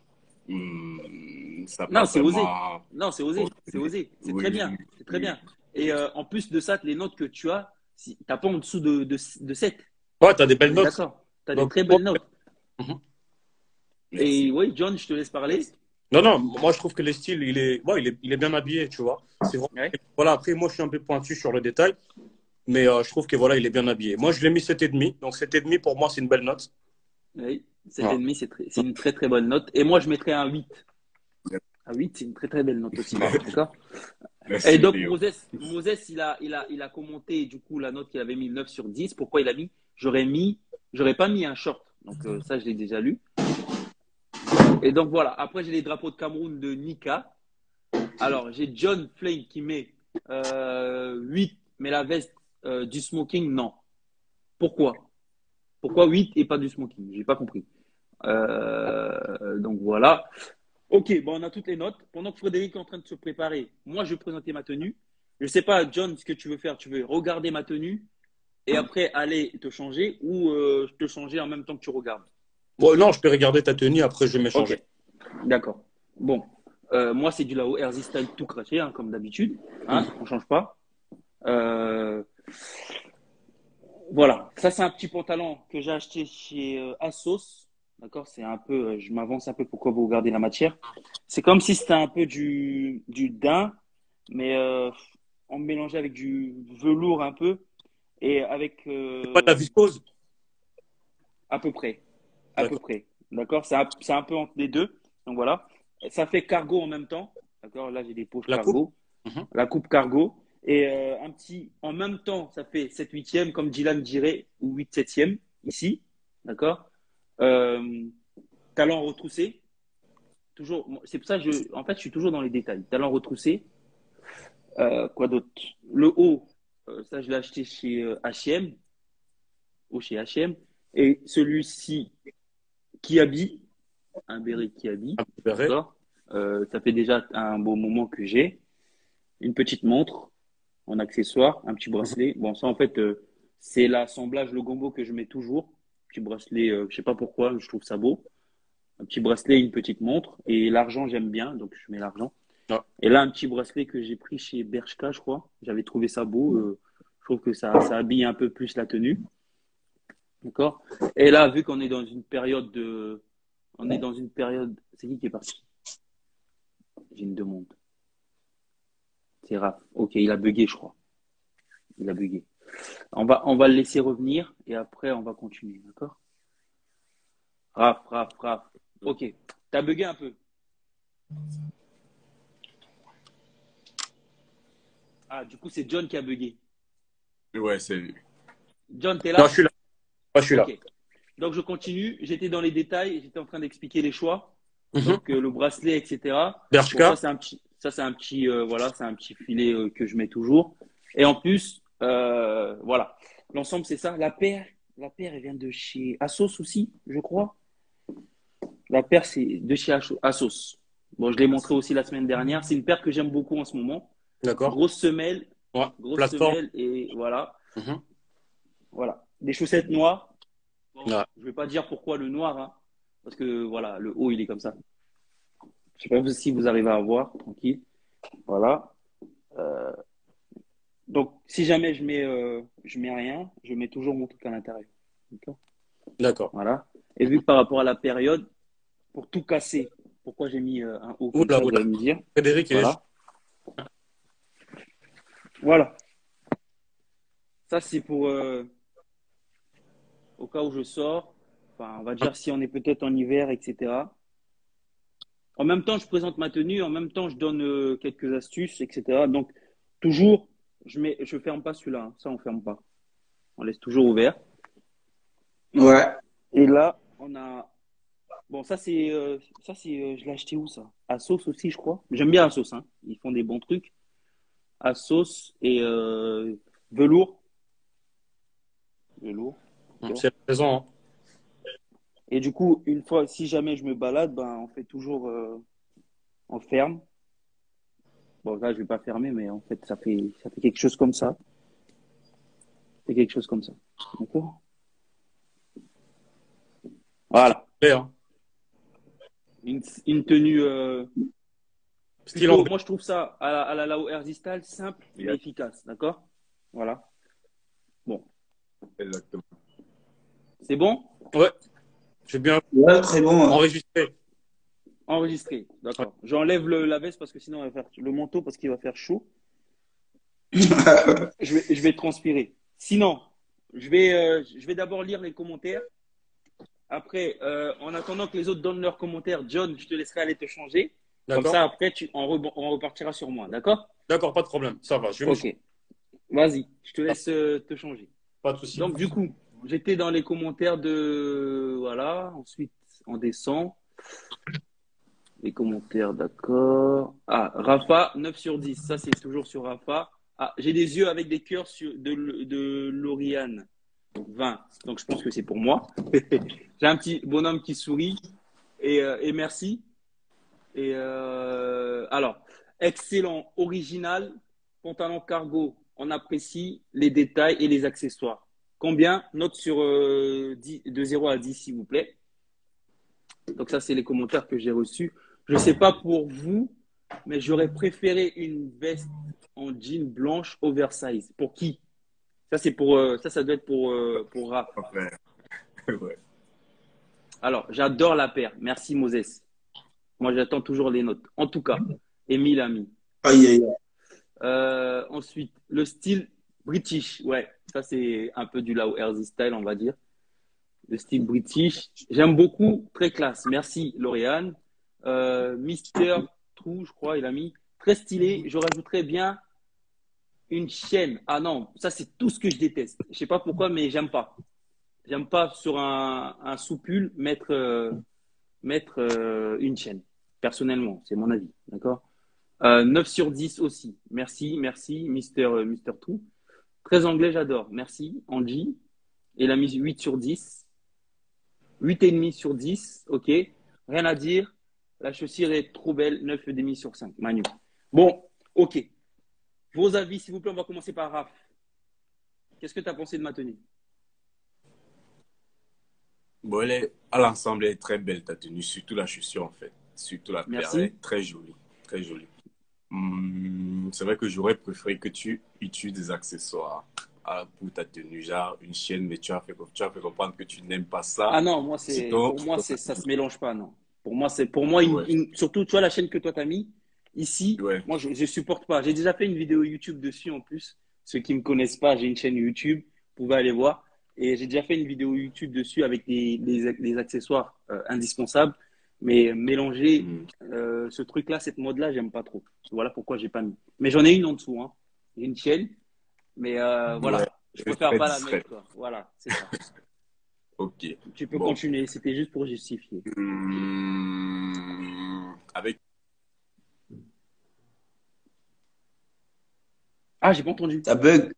ça
Non,
passe
c'est osé.
vraiment.
Non, c'est osé. C'est osé. C'est
Oui,
très bien. C'est très
oui.
bien. Et en plus de ça, les notes que tu as, tu n'as pas en dessous de 7.
Ouais, t'as des belles
On est
notes.
d'accord. Tu as des
Donc,
très belles notes.
Merci.
Et oui, John, je te laisse parler.
Non, moi je trouve que le style, il est bien habillé, tu vois. C'est vrai.
Ouais.
Voilà, après, moi je suis un peu pointu sur le détail, mais je trouve que voilà, il est bien habillé. Moi je l'ai mis 7,5, donc 7,5 pour moi c'est une belle note.
Oui, 7,5, c'est une très très bonne note. Et moi, je mettrais un 8. Un 8, c'est une très très belle note aussi. D'accord?
Merci,
Et donc,
Léo.
Moses, il a commenté du coup la note qu'il avait mis 9 sur 10. Pourquoi il a mis? J'aurais pas mis un short. Donc, ça, je l'ai déjà lu. Et donc, voilà. Après, j'ai les drapeaux de Cameroun de Nika. Alors, j'ai John Flame qui met 8, mais la veste du smoking, non. Pourquoi? Pourquoi 8 et pas du smoking? J'ai pas compris. Donc, voilà. Ok, bon, on a toutes les notes. Pendant que Frédéric est en train de se préparer, moi, je vais présenter ma tenue. Je ne sais pas, John, ce que tu veux faire. Tu veux regarder ma tenue et après aller te changer ou te changer en même temps que tu regardes?
Bon, non, je peux regarder ta tenue, après je vais m'échanger.
Ok, d'accord. Bon, moi, c'est du Lao RZ Style tout craché, hein, comme d'habitude. Hein, on ne change pas. Voilà, ça, c'est un petit pantalon que j'ai acheté chez Asos. D'accord, c'est un peu, je m'avance un peu pour que vous regardez la matière. C'est comme si c'était un peu du daim, mais on mélangeait avec du velours un peu et avec
Pas de la viscose?
à peu près, à peu près. D'accord, c'est un peu entre les deux. Donc voilà, ça fait cargo en même temps. D'accord, là j'ai des poches
La
cargo,
coupe.
la coupe cargo et un petit, en même temps, ça fait 7/8e comme Dylan dirait ou 8/7e ici. D'accord. Talons retroussés. Toujours, c'est pour ça que en fait, je suis toujours dans les détails. Talons retroussés. Quoi d'autre? Le haut, ça, je l'ai acheté chez H&M, ou chez H&M. Et celui-ci, Kiabi, un béret Kiabi. D'accord. Ça fait déjà un beau moment que j'ai. Une petite montre en accessoire, un petit bracelet. Bon, ça, en fait, c'est l'assemblage, le gombo que je mets toujours. Petit bracelet, je sais pas pourquoi, je trouve ça beau. Un petit bracelet, une petite montre. Et l'argent, j'aime bien, donc je mets l'argent.
Ah.
Et là, un petit bracelet que j'ai pris chez Bershka, je crois. J'avais trouvé ça beau. Je trouve que ça habille un peu plus la tenue. D'accord? Et là, vu qu'on est dans une période de. On est dans une période. C'est qui est parti? J'ai une demande. C'est Raph. Ok, il a bugué, je crois. Il a bugué. On va le laisser revenir et après, on va continuer. D'accord? Raph. Ok. T'as bugué un peu. Ah, du coup, c'est John qui a bugué.
Ouais, c'est.
John, t'es là?
Non, je suis là. Moi, je suis là.
Ok. Donc, je continue. J'étais dans les détails. J'étais en train d'expliquer les choix. Donc, le bracelet, etc.
Bershka.
Bon, ça, c'est un petit, voilà, c'est un petit filet que je mets toujours. Et en plus, voilà. L'ensemble, c'est ça. La paire, elle vient de chez Asos aussi, je crois. La paire, c'est de chez Asos. Bon, je l'ai montré aussi la semaine dernière. C'est une paire que j'aime beaucoup en ce moment.
D'accord.
Grosse semelle.
Ouais.
Grosse semelle et voilà. Voilà. Des chaussettes noires. Bon,
ouais.
Je ne vais pas dire pourquoi le noir, hein, parce que voilà, le haut, il est comme ça. Je ne sais pas si vous arrivez à voir, tranquille. Voilà. Donc, si jamais je mets rien, je mets toujours mon truc à l'intérieur.
D'accord.
Voilà. Et vu que par rapport à la période, pour tout casser, pourquoi j'ai mis un haut comme ça, vous allez me dire.
Frédéric,
voilà. Voilà. Ça, c'est pour au cas où je sors. Enfin, on va dire si on est peut-être en hiver, etc. En même temps, je présente ma tenue. En même temps, je donne quelques astuces, etc. Donc, toujours, je ferme pas celui-là. Hein. Ça, on ferme pas. On laisse toujours ouvert.
Ouais.
Et là, on a. Bon, ça, je l'ai acheté où, ça? Asos aussi, je crois. J'aime bien Asos, hein. Ils font des bons trucs. Asos et velours. Velours.
C'est présent. Hein.
Et du coup, une fois, si jamais je me balade, ben, on fait toujours en ferme. Bon, là, je vais pas fermer, mais en fait, ça fait quelque chose comme ça. C'est quelque chose comme ça. D'accord? Voilà.
Hein.
Une tenue.
Plutôt,
moi, je trouve ça à la Lao RZ Style simple mais efficace. D'accord? Voilà. Bon.
Exactement.
C'est bon?
Ouais. J'ai bien
très bon.
enregistré.
Enregistré, d'accord. J'enlève la veste parce que sinon, on va faire le manteau parce qu'il va faire chaud. je vais transpirer. Sinon, je vais d'abord lire les commentaires. Après, en attendant que les autres donnent leurs commentaires, John, je te laisserai aller te changer. Comme ça, après, on repartira sur moi, d'accord?
D'accord, pas de problème. Ça va.
Ok. Vas-y, je te laisse te changer.
Pas de souci.
Donc, du coup, j'étais dans les commentaires de. Voilà. Ensuite, on descend. Les commentaires, d'accord. Ah, Rafa, 9 sur 10. Ça, c'est toujours sur Rafa. Ah, j'ai des yeux avec des cœurs de Lauriane. 20. Donc, je pense que c'est pour moi. J'ai un petit bonhomme qui sourit. Et merci. Et alors, excellent, original, pantalon cargo. On apprécie les détails et les accessoires. Combien? Note sur 10, de 0 à 10, s'il vous plaît. Donc, ça, c'est les commentaires que j'ai reçus. Je ne sais pas pour vous, mais j'aurais préféré une veste en jean blanche oversize. Pour qui? Ça, c'est pour ça doit être pour Raph.
Ouais.
Alors, j'adore la paire. Merci, Moses. Moi, j'attends toujours les notes. En tout cas, Émile a mis.
Aïe, aïe, aïe.
Ensuite, le style british. Ouais, ça, c'est un peu du Lao Erzy style, on va dire. Le style british. J'aime beaucoup. Très classe. Merci, Lauriane. Mister Trou, je crois, il a mis. Très stylé. Je rajouterais bien une chaîne. Ah non, ça, c'est tout ce que je déteste. Je sais pas pourquoi, mais j'aime pas. J'aime pas sur un soupul mettre une chaîne. Personnellement, c'est mon avis. D'accord? 9 sur 10 aussi. Merci, Mister Trou. Très anglais, j'adore. Merci, Angie. Et la mise 8 sur 10. 8,5 sur 10. OK. Rien à dire. La chaussure est trop belle. 9,5 sur 5. Manu. Bon, OK. Vos avis, s'il vous plaît, on va commencer par Raph. Qu'est-ce que tu as pensé de ma tenue?
Bon, à l'ensemble, elle est très belle, ta tenue, surtout la chaussure, en fait. Surtout la paire, elle est très jolie. Très jolie. C'est vrai que j'aurais préféré que tu utilises des accessoires pour ta tenue, genre une chaîne, mais tu as fait comprendre que tu n'aimes pas ça.
Ah non, pour moi, ça se mélange pas, non. Pour moi, surtout, tu vois la chaîne que toi t'as mis ici.
Ouais.
Moi, je supporte pas. J'ai déjà fait une vidéo YouTube dessus en plus. Ceux qui me connaissent pas, j'ai une chaîne YouTube. Vous pouvez aller voir. Et j'ai déjà fait une vidéo YouTube dessus avec des accessoires indispensables. Mais mélanger ce truc-là, cette mode-là, j'aime pas trop. Voilà pourquoi j'ai pas mis. Mais j'en ai une en dessous. Hein. J'ai une chaîne. Mais voilà,
Ouais,
je préfère pas la mettre. Quoi. Voilà, c'est ça.
Ok.
Tu peux continuer. C'était juste pour justifier.
Avec.
Ah, j'ai pas entendu.
Ça bug.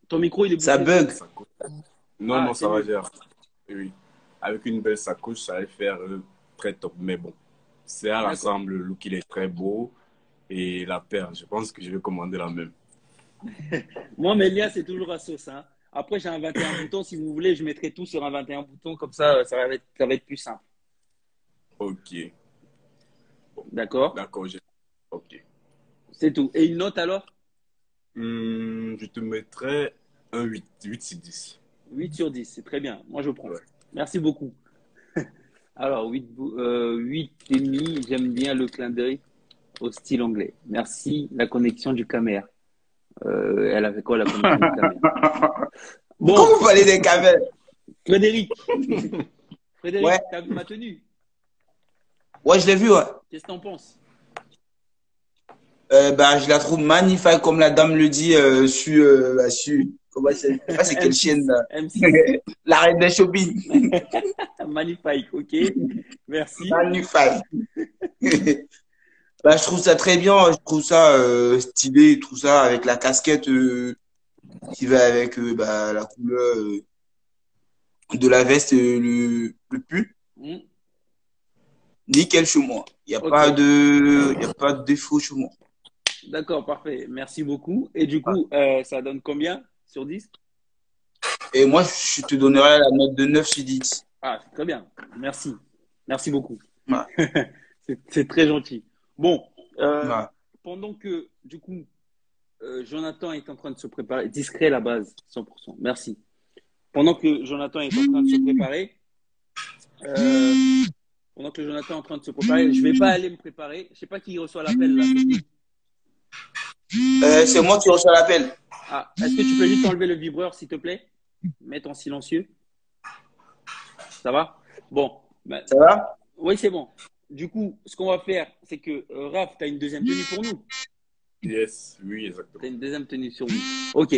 Ton micro, il est bouché.
Ça bug.
Non, ça va dire. Oui. Avec une belle sacoche, ça va faire très top. Mais bon, c'est à l'ensemble, le look, il est très beau. Et la paire, je pense que je vais commander la même.
Moi, mes liens, c'est toujours à sauce. Hein. Après, j'ai un 21 boutons. Si vous voulez, je mettrai tout sur un 21 boutons. Comme ça, ça va être plus simple.
Ok.
Bon. D'accord.
Ok.
C'est tout. Et une note alors?
Je te mettrai un 8 sur 10.
8 sur 10, c'est très bien. Moi, je prends.
Ouais.
Merci beaucoup. Alors, 8,5, j'aime bien le clin d'œil au style anglais. Merci, la connexion du caméra. Elle avait quoi, la connexion du caméra?
Bon. Comment vous parlez des caméras?
Frédéric,
ouais.
t'as vu ma tenue?
Ouais, je l'ai vu, ouais.
Qu'est-ce que t'en penses?
Je la trouve magnifique, comme la dame le dit, comment c'est quelle chaîne là? La reine des shopping.
Magnifique, ok. Merci.
Magnifique. Je trouve ça très bien, je trouve ça stylé, tout ça, avec la casquette qui va avec la couleur de la veste, le pull. Nickel chez moi. Il n'y a pas de défaut chez moi.
D'accord, parfait. Merci beaucoup. Et du coup, ça donne combien sur 10?
Et moi, je te donnerai la note de 9 sur 10.
Ah, c'est très bien. Merci. Merci beaucoup.
Ouais.
C'est très gentil. Bon, pendant que, du coup, Jonathan est en train de se préparer, discret la base, 100%. Merci. Pendant que Jonathan est en train de se préparer, je ne vais pas aller me préparer. Je ne sais pas qui reçoit l'appel là.
C'est moi qui reçois l'appel.
Ah, est-ce que tu peux juste enlever le vibreur, s'il te plaît? Mettre en silencieux. Ça va? Bon.
Ça va?
Oui, c'est bon. Du coup, ce qu'on va faire, c'est que Raph, tu as une deuxième tenue pour nous.
Yes, oui, exactement.
Tu as une deuxième tenue sur nous. Ok.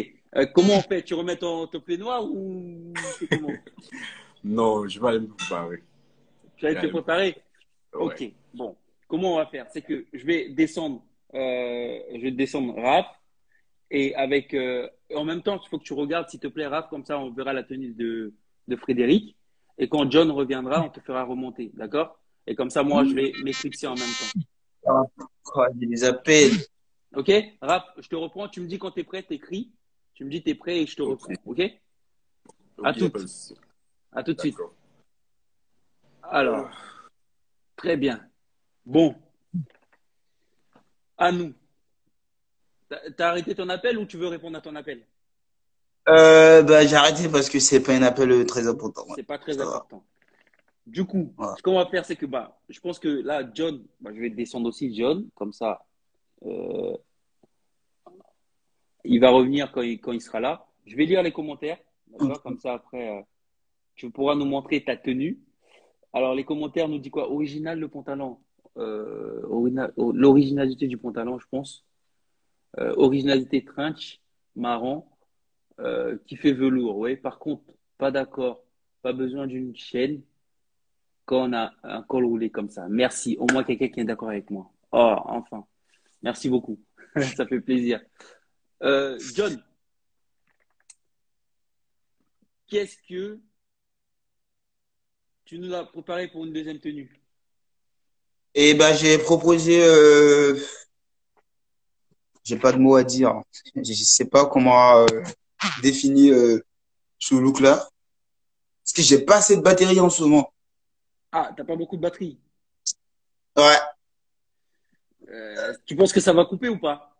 Comment on fait? Tu remets ton peignoir ou c'est comment?
Non, je vais aller me préparer.
Tu vas
Je vais
te
aller me
préparer?
Ouais.
Ok, bon. Comment on va faire? C'est que je vais descendre Raph et en même temps, il faut que tu regardes, s'il te plaît, Raph, comme ça on verra la tenue de Frédéric. Et quand John reviendra, on te fera remonter, d'accord? Et comme ça, moi, je vais m'éclipser en même temps.
Ah, quoi, j'ai des appels.
Ok? Raph, je te reprends. Tu me dis quand tu es prêt, t'écris. Tu me dis tu es prêt et je te
Ok.
reprends. Ok? À
Ok, pas de
toutes.
souci.
À tout de suite.
D'accord.
Alors, très bien. Bon, à nous. T'as arrêté ton appel ou tu veux répondre à ton appel?
Bah, j'ai arrêté parce que c'est pas un appel très important. Ouais.
C'est pas très
Ça va.
important. Du coup,
Voilà.
ce qu'on va faire, c'est que je pense que là, John, je vais descendre aussi John, comme ça, euh, il va revenir quand il sera là. Je vais lire les commentaires, d'accord? Comme ça, après, tu pourras nous montrer ta tenue. Alors, les commentaires nous disent quoi? Original le pantalon. L'originalité du pantalon, je pense. Originalité trench, marron, qui fait velours. Oui, par contre, pas d'accord. Pas besoin d'une chaîne quand on a un col roulé comme ça. Merci. Au moins quelqu'un qui est d'accord avec moi. Oh, enfin. Merci beaucoup. Ça fait plaisir. John, qu'est-ce que tu nous as préparé pour une deuxième tenue?
Et bah, j'ai proposé, j'ai pas de mots à dire. Je sais pas comment définir ce look-là. Parce que j'ai pas assez de batterie en ce moment.
Ah, t'as pas beaucoup de batterie.
Ouais.
Tu penses que ça va couper ou pas?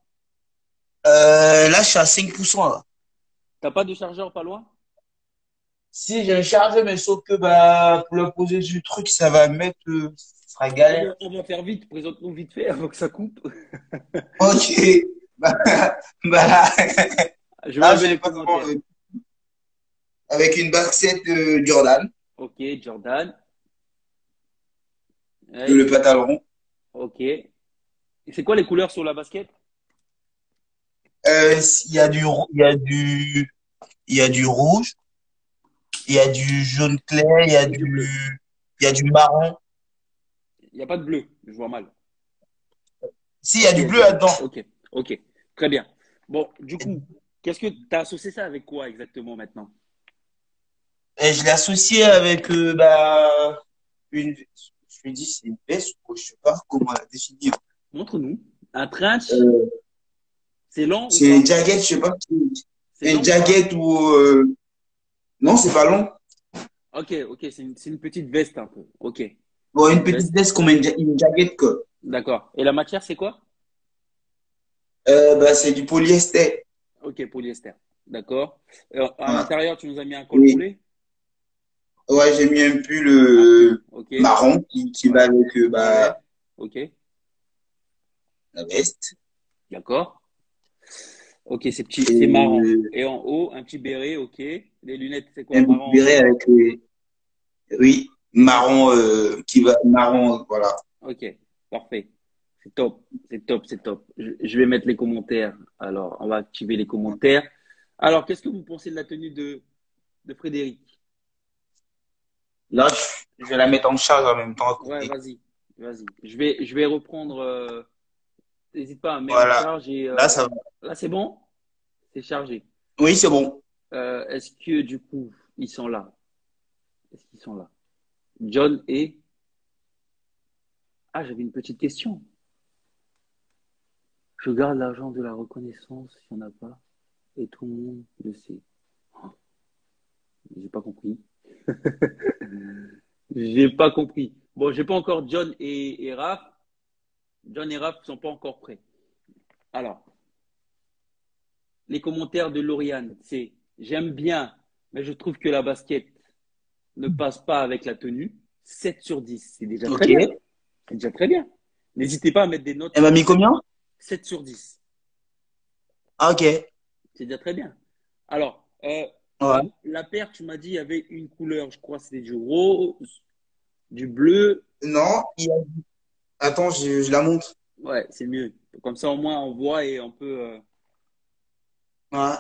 Là, je suis à 5% là.
T'as pas de chargeur pas loin?
Si, j'ai un chargeur, mais sauf que bah, pour le poser du truc, ça va mettre, ça sera
Eh
galère.
bien, on va faire vite. Présente-nous vite fait avant que ça coupe.
Ok. Bah, bah,
Je vais
là,
enlever
je
les
vais pas comment,
commentaires.
avec une basket Jordan,
Ok, Jordan.
le
Ouais,
pantalon.
ok. Et c'est quoi les couleurs sur la basket?
Il y a il y a du rouge, il y a du jaune clair,
Et du bleu.
il y a du marron.
Il n'y a pas de bleu. Je vois mal.
Si, il y a
Ok,
du
je
bleu
vois bien.
là-dedans.
Ok, ok. Très bien. Bon, du coup, qu'est-ce que tu as associé ça avec quoi exactement maintenant?
Et je l'ai associé avec, bah, je lui dis, c'est une veste, ou je sais pas comment la définir.
Montre-nous. Un trench,
Euh,
c'est long ou
c'est une
pas?
jacket, je sais pas,
C'est
une
long ou pas?
jacket ou, non, c'est pas long.
Ok, ok, c'est une petite veste un peu. Ok,
Bon, une
petite
petite
veste.
veste comme une jacket, quoi.
D'accord. Et la matière, c'est quoi?
Bah, c'est du polyester.
Ok, polyester. D'accord. À
Ouais.
l'intérieur, tu nous as mis un col
Et,
roulé?
ouais, j'ai mis un pull
Un pull. Ok.
marron qui va avec,
Ouais.
bah,
Ok.
la veste.
D'accord. Ok, c'est marrant.
Et
Et en haut, un petit béret. Ok. Les lunettes, c'est quoi?
un petit
Marron
béret
aussi?
avec, oui, marron, qui va, marron, voilà.
Ok. Parfait. C'est top. C'est top. C'est top. Je vais mettre les commentaires. Alors, on va activer les commentaires. Alors, qu'est-ce que vous pensez de la tenue de Frédéric?
Là, je vais la mettre en charge en même temps à
Ouais,
côté.
vas-y. Vas-y. Je vais reprendre. N'hésite pas à mettre en
Voilà.
charge et
Là, ça va.
là, c'est bon? C'est chargé.
Oui, c'est bon.
Est-ce que du coup, ils sont là? Est-ce qu'ils sont là? John et... Ah, j'avais une petite question. Je garde l'argent de la reconnaissance, il n'y en a pas. Et tout le monde le sait. Oh, j'ai pas compris. J'ai pas compris. Bon, j'ai pas encore John et Raph. John et Raph sont pas encore prêts. Alors, les commentaires de Lauriane, c'est j'aime bien, mais je trouve que la basket ne passe pas avec la tenue. 7 sur 10, c'est déjà très
Ok.
bien. C'est déjà très bien. N'hésitez pas à mettre des notes
Elle m'a
sur
mis combien?
7 sur 10.
Ah, ok.
C'est déjà très bien. Alors,
Ouais.
la paire, tu m'as dit, il y avait une couleur, je crois, c'était du rose, du bleu.
Non, attends, je la montre.
Ouais, c'est mieux. Comme ça, au moins, on voit et on peut.
Ouais.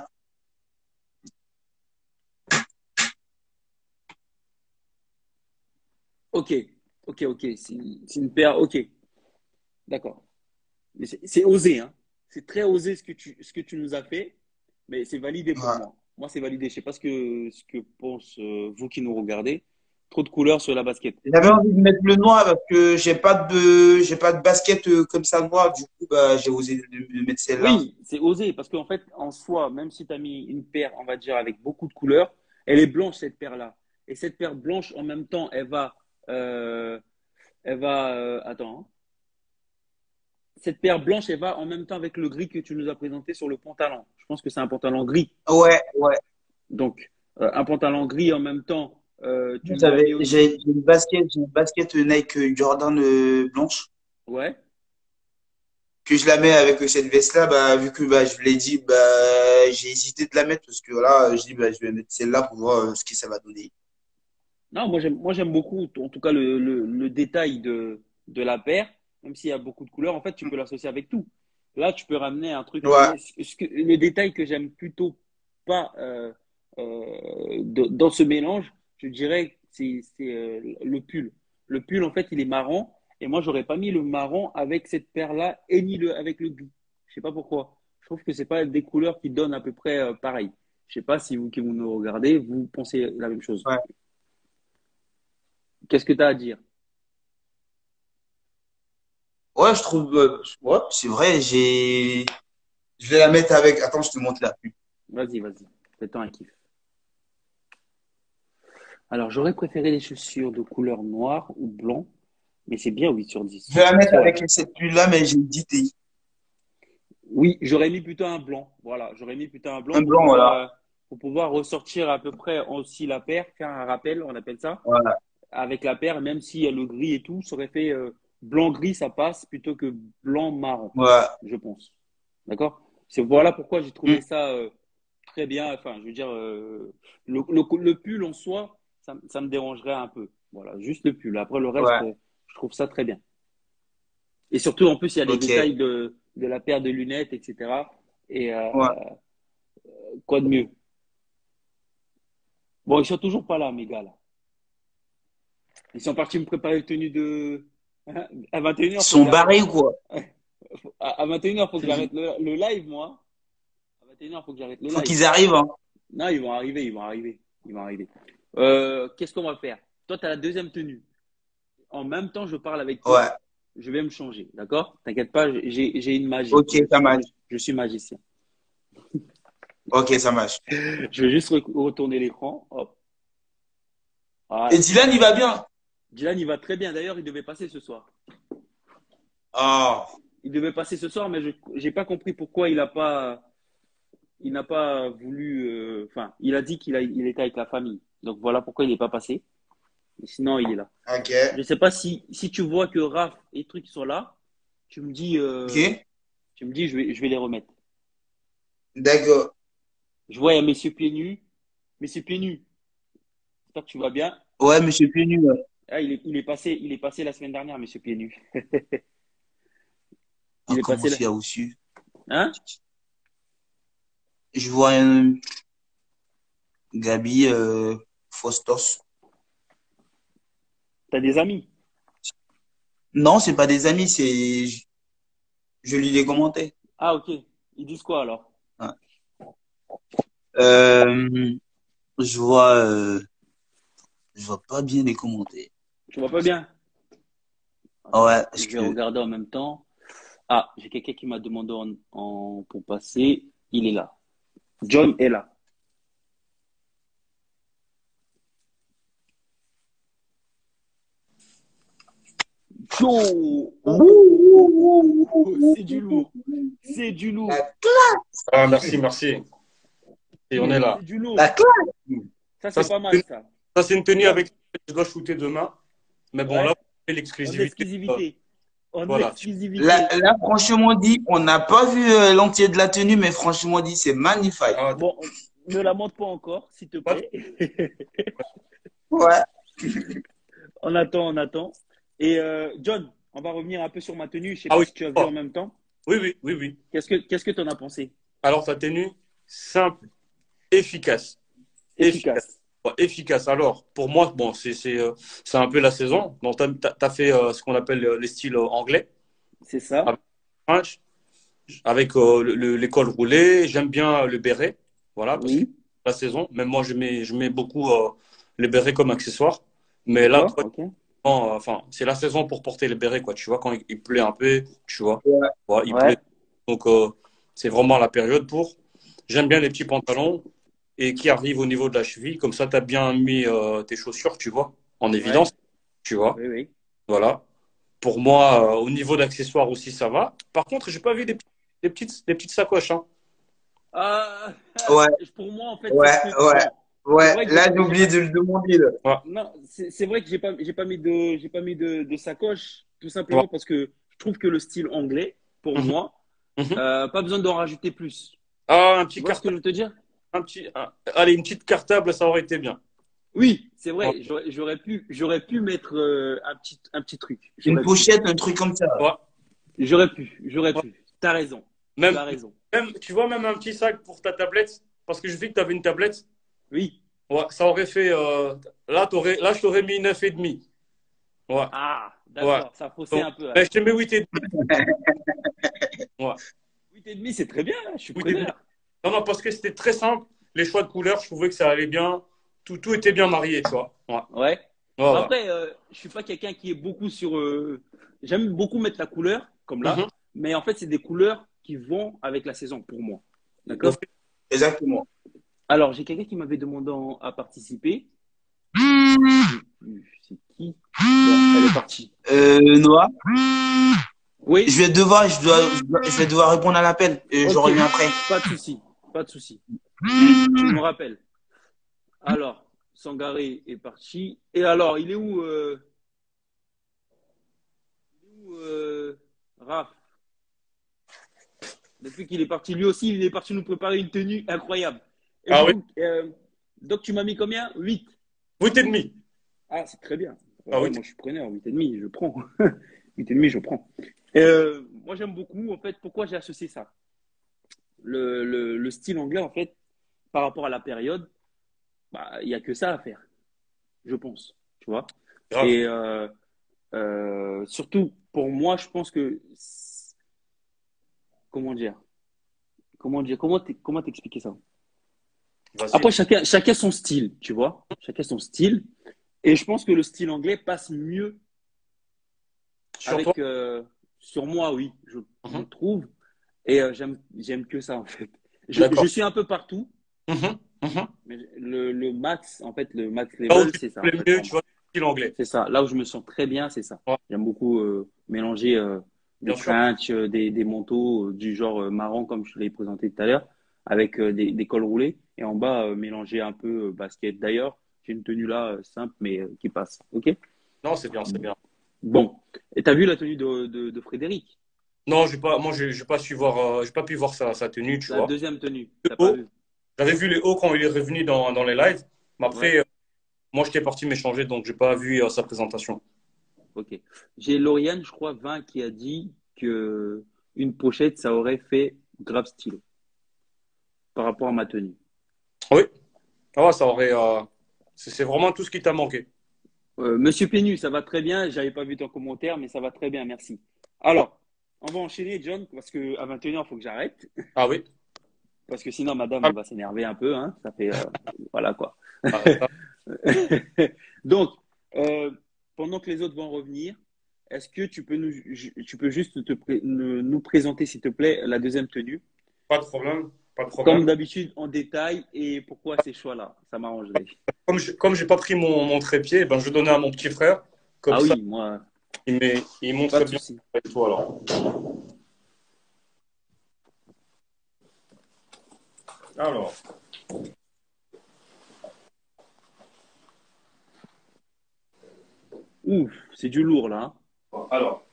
Ok, ok. C'est une paire, ok. D'accord. Mais c'est osé, hein. C'est très osé ce que tu nous as fait, mais c'est validé pour
Ouais.
moi. Moi, c'est validé. Je sais pas ce que pensent vous qui nous regardez. Trop de couleurs sur la basket.
J'avais envie de mettre le noir parce que j'ai pas de basket comme ça noir. Du coup, bah, j'ai osé de mettre celle-là.
Oui, c'est osé parce qu'en fait, en soi, même si tu as mis une paire, on va dire, avec beaucoup de couleurs, elle est blanche, cette paire-là. Et cette paire blanche, en même temps, attends, hein. Cette paire blanche, elle va en même temps avec le gris que tu nous as présenté sur le pantalon. Je pense que c'est un pantalon gris.
Ouais, ouais.
Donc, un pantalon gris en même temps, tu nous as mis aussi.
J'ai une basket Nike Jordan blanche
Ouais.
que je la mets avec cette veste-là. Bah, vu que bah, je l'ai dit, bah, j'ai hésité de la mettre parce que voilà, je dis bah, je vais mettre celle-là pour voir ce que ça va donner.
Non, moi j'aime beaucoup, en tout cas, le détail de la paire, même s'il y a beaucoup de couleurs, en fait, tu peux l'associer avec tout. Là, tu peux ramener un truc.
Ouais,
Mais le détail que j'aime plutôt pas dans ce mélange, je dirais, c'est le pull. Le pull, en fait, il est marron. Et moi, j'aurais pas mis le marron avec cette paire-là et ni avec le gris. Je sais pas pourquoi. Je trouve que c'est pas des couleurs qui donnent à peu près pareil. Je sais pas si vous qui vous nous regardez, vous pensez la même chose.
ouais.
Qu'est-ce que tu as à dire?
Ouais, je trouve, ouais, c'est vrai, je vais la mettre avec, attends, je te montre la pub.
Vas-y. Fais-toi un kiff. Alors, j'aurais préféré les chaussures de couleur noire ou blanc, mais c'est bien 8 sur 10.
Je vais la mettre
C'est vrai.
avec cette pull-là, mais j'ai hésité.
Oui, j'aurais mis plutôt un blanc. Voilà, j'aurais mis plutôt un blanc
Un blanc, voilà.
pour pouvoir ressortir à peu près aussi la paire, faire un rappel, on appelle ça,
Voilà.
avec la paire, même s'il y a le gris et tout, ça aurait fait blanc-gris, ça passe, plutôt que blanc-marron,
Ouais.
je pense. D'accord? Voilà pourquoi j'ai trouvé ça très bien. Enfin, je veux dire, le pull en soi, ça me dérangerait un peu. Voilà, juste le pull. Après, le reste,
Ouais.
je trouve ça très bien. Et surtout, en plus, il y a les
Ok.
détails de la paire de lunettes, etc. Et
Ouais.
quoi de mieux? Bon, ils sont toujours pas là, mes gars, là. Ils sont partis me préparer une tenue de. À 21h,
Ils
faut que
sont
j'arrête.
barrés ou quoi?
À 21h, faut que j'arrête le live, moi. À 21h, faut que j'arrête le
Faut
live.
qu'ils arrivent, hein.
Non, ils vont arriver. Qu'est-ce qu'on va faire? Toi, tu as la deuxième tenue. En même temps, je parle avec toi.
Ouais.
Je vais me changer, d'accord? T'inquiète pas, j'ai une magie.
Ok, ça marche.
Je suis magicien.
Ok, ça marche.
Je vais juste retourner l'écran. Hop. Voilà.
Et Dylan, il va bien?
Dylan, il va très bien. D'ailleurs, il devait passer ce soir.
Ah.
Il devait passer ce soir, mais je n'ai pas compris pourquoi il n'a pas voulu. Enfin, il a dit il était avec la famille. Donc voilà pourquoi il n'est pas passé. Mais sinon, il est là.
Ok.
Je ne sais pas si tu vois que Raph et trucs sont là, tu me dis,
Ok.
je vais les remettre.
D'accord.
Je vois, il y a Messieurs Pieds Nus. Messieurs Pieds Nus, j'espère que tu vas bien.
Ouais, monsieur Pieds-Nus, ouais.
Ah, il est passé la semaine dernière, Messieurs Pieds Nus.
Ah,
Il est
comment
passé là.
tu as reçu?
Hein?
Je vois un Gabi Fostos.
T'as des amis?
Non, c'est pas des amis, c'est. Je lis les commentaires.
Ah, ok. Ils disent quoi alors?
Ouais. Euh, je vois, euh, je vois pas bien les commentaires.
Tu vois pas bien?
Ouais, parce
Je vais
que.
regarder en même temps. Ah, j'ai quelqu'un qui m'a demandé pour passer. Il est là. John est là. Joe! C'est du lourd. C'est du lourd.
Ah, merci. Et on est là.
C'est du lourd.
La classe.
Ça, c'est pas mal, ça.
Ça, c'est une tenue avec laquelle je dois shooter demain. Mais bon,
Ouais.
là, on fait
En
l'exclusivité.
exclusivité. En
Voilà.
exclusivité.
Là, franchement dit, on n'a pas vu l'entier de la tenue, mais franchement dit, c'est magnifique.
Ah,
Bon, ne la montre pas encore, s'il te plaît.
Ouais.
On attend. Et John, on va revenir un peu sur ma tenue. Je sais
Ah
pas
oui.
si tu as vu en même temps.
Oui.
Qu'est-ce que tu en as pensé?
Alors, ta tenue, simple, efficace.
Efficace.
Efficace. Alors, pour moi, bon, c'est un peu la saison. Donc, tu as fait ce qu'on appelle les styles anglais.
C'est ça.
Avec les cols roulés. J'aime bien le béret. Voilà, parce que
Oui.
la saison. Même moi, je mets beaucoup les bérets comme accessoire. Mais là,
Ok.
enfin, c'est la saison pour porter les bérets, quoi. Tu vois, quand il pleut un peu, tu vois. Ouais, il
Ouais.
pleut. Donc, c'est vraiment la période pour. J'aime bien les petits pantalons et qui arrivent au niveau de la cheville. Comme ça, tu as bien mis tes chaussures, tu vois, en évidence, tu vois.
Oui, oui.
Voilà. Pour moi, au niveau d'accessoires aussi, ça va. Par contre, j'ai pas vu des petites sacoches, hein.
Ouais,
Pour moi, en fait,
ouais,
c'est que
ouais.
bon, c'est
Ouais,
vrai que
là, j'ai oublié de le demander, là.
Ouais.
non, c'est vrai que j'ai pas mis de sacoche, tout
Ouais.
simplement parce que je trouve que le style anglais, pour
Mhm.
moi,
Mhm.
pas besoin d'en rajouter plus.
Ah, un petit
Tu vois ce que je
cartable.
veux te dire?
Allez, une petite cartable, ça aurait été bien.
Oui, c'est
Ouais.
vrai. J'aurais pu mettre un petit truc.
Une pochette, un truc comme ça.
Ouais.
J'aurais
Ouais.
pu. T'as raison. Tu
Même,
as raison.
tu vois, même un petit sac pour ta tablette, parce que je vis que tu avais une tablette.
Oui.
Ouais, ça aurait fait. Là, je t'aurais mis 9,5. Ouais.
Ah,
Ouais.
d'accord. Ça faussait
Donc,
un peu.
mais je te mets 8,5. Ouais.
8,5, c'est très bien. Je suis
8,5.
preneur.
Non, non, parce que c'était très simple. Les choix de couleurs, je trouvais que ça allait bien. Tout était bien marié, tu vois. Ouais.
Ouais.
Ouais, ouais.
Après, je suis pas quelqu'un qui est beaucoup sur. J'aime beaucoup mettre la couleur, comme là,
Mhm.
mais en fait, c'est des couleurs qui vont avec la saison pour moi.
Donc,
D'accord?
Exactement.
Alors, j'ai quelqu'un qui m'avait demandé à participer. C'est qui? Bon, elle est partie.
Noah,
Oui?
je vais devoir répondre à l'appel. Je
Ok,
reviens après.
pas de souci. Pas de souci. Tu me rappelles. Alors, Sangaré est parti. Et alors, Raph? Depuis qu'il est parti, lui aussi, il est parti nous préparer une tenue incroyable. Et
Ah
du
oui,
coup, donc tu m'as mis combien? 8.
8,5.
Ah, c'est très bien.
Ah
Ouais,
oui.
moi, je suis preneur. 8,5, je prends. 8,5, je prends. Moi, j'aime beaucoup, en fait, pourquoi j'ai associé ça? Le style anglais, en fait, par rapport à la période, bah, il n'y a que ça à faire, je pense. Tu vois?
Grave.
Et surtout, pour moi, je pense que. Comment dire? Comment t'expliquer ça?
Vas-y.
Après, chacun son style, tu vois? Chacun son style. Et je pense que le style anglais passe mieux
Sur toi.
avec. Sur moi, oui, je
Mhm.
trouve. Et j'aime que ça, en fait. Je
D'accord.
suis un peu partout,
Mhm. Mhm.
mais le max, en fait, le max
Là où
level,
tu
c'est ça,
te
en
plais
fait,
mieux,
pour
tu
moi.
vois, style anglais.
C'est ça. Là où je me sens très bien, c'est ça.
Ouais,
J'aime beaucoup mélanger des
bien sûr.
trench, des manteaux du genre marron, comme je te l'ai présenté tout à l'heure, avec des cols roulés. Et en bas, mélanger un peu basket. D'ailleurs, j'ai une tenue là simple, mais qui passe. OK?
Non, c'est bien, c'est bien.
Bon. Et t'as vu la tenue de Frédéric?
Non, moi, j'ai pas pu voir sa tenue, tu
La
vois.
deuxième tenue.
Les
T'as pas
hauts,
vu?
j'avais vu les hauts quand il est revenu dans les lives. Mais
Ouais.
après, moi, j'étais parti m'échanger, donc j'ai pas vu sa présentation.
OK. J'ai Lauriane, je crois, 20, qui a dit que une pochette, ça aurait fait grave stylé par rapport à ma tenue.
Oui, ah ouais, ça aurait. C'est vraiment tout ce qui t'a manqué.
Monsieur Pénu, ça va très bien. J'avais pas vu ton commentaire, mais ça va très bien, merci. Alors, on va enchaîner, John, parce que à 21h, il faut que j'arrête.
Ah oui.
Parce que sinon, madame,
Ah,
elle va s'énerver un peu. Hein. Ça fait. Voilà quoi.
ça-
Donc, euh, pendant que les autres vont revenir, est-ce que tu peux juste nous présenter, s'il te plaît, la deuxième tenue?
pas de problème, pas de
Comme
problème.
d'habitude, en détail, et pourquoi ces choix-là? Ça m'arrangerait.
Comme j'ai pas pris mon trépied, ben, je vais donner à mon petit frère. Comme
Ah
ça,
oui, moi,
il
pas
montre
de
bien
souci.
et tout alors. Alors,
Ouf, c'est du lourd là.
alors.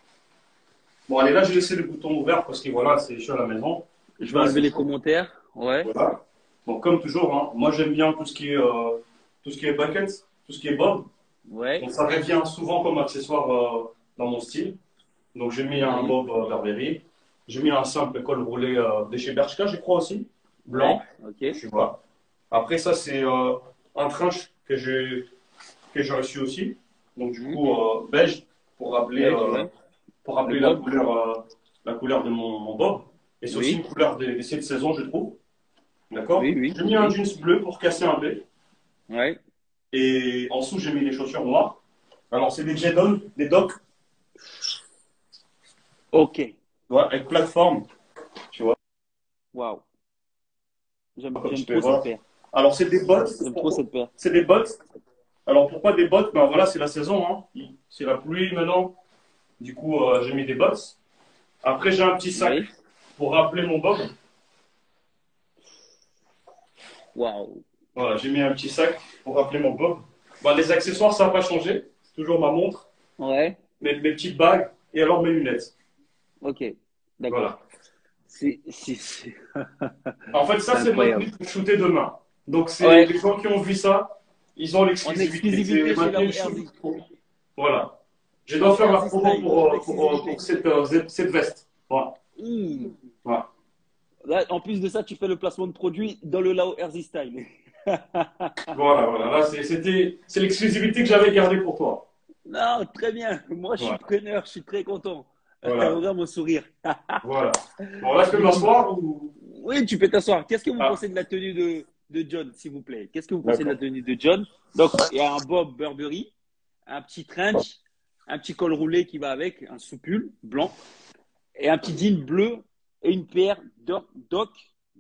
Bon, allez, là, j'ai laissé le bouton ouvert parce que voilà, je suis à la maison.
Je vais
Là,
enlever
c'est
les
chaud.
commentaires. Ouais.
Voilà. Donc, comme toujours, hein, moi, j'aime bien tout ce qui est bucket, tout ce qui est bob.
Ouais.
Donc, ça revient souvent comme accessoire dans mon style. Donc, j'ai mis un
Oui.
bob Burberry. J'ai mis un simple col roulé de chez Bershka, je crois aussi.
Ouais.
Blanc,
Ok.
tu vois. Après, ça, c'est un trench que j'ai reçu aussi. Donc, du coup, beige pour rappeler, la couleur de mon bob. Et c'est aussi une couleur de cette saison, je trouve. D'accord? J'ai mis un jeans bleu pour casser un peu.
Ouais.
Et en dessous, j'ai mis les chaussures noires. Alors, c'est des Jadon, des Doc.
Ok.
Ouais, avec plateforme. Tu vois.
Waouh. J'aime trop
cette
paire.
Alors, c'est des bottes.
J'aime trop cette paire.
C'est des bottes. Alors, pourquoi des bottes? Ben voilà, c'est la saison. Hein. C'est la pluie maintenant. Du coup, j'ai mis des bottes. Après, j'ai un petit sac pour rappeler mon bob.
Waouh.
Voilà, j'ai mis un petit sac pour rappeler mon bob. Ben, les accessoires, ça n'a pas changé. C'est toujours ma montre.
Ouais.
Mes petites bagues et alors mes lunettes.
Ok. D'accord.
Voilà.
En
fait, ça, c'est notre but pour shooter demain. Donc, c'est les gens qui ont vu ça, ils ont l'exclusivité. Voilà. Je dois faire la promo pour cette veste. Voilà.
Voilà. Là, en plus de ça, tu fais le placement de produit dans le Lao Easy Style.
Voilà. Là, c'est l'exclusivité que j'avais gardée pour toi.
Non, très bien. Moi, je suis preneur, je suis très content.
Voilà.
Regarde mon sourire.
Voilà. Bon, là, je peux m'asseoir ou...
Oui, tu peux t'asseoir. Qu'est-ce que vous pensez de la tenue de John, s'il vous plaît? Qu'est-ce que vous pensez de la tenue de John? Donc, il y a un bob Burberry, un petit trench, un petit col roulé qui va avec, un soupule blanc, et un petit jean bleu et une paire de Doc,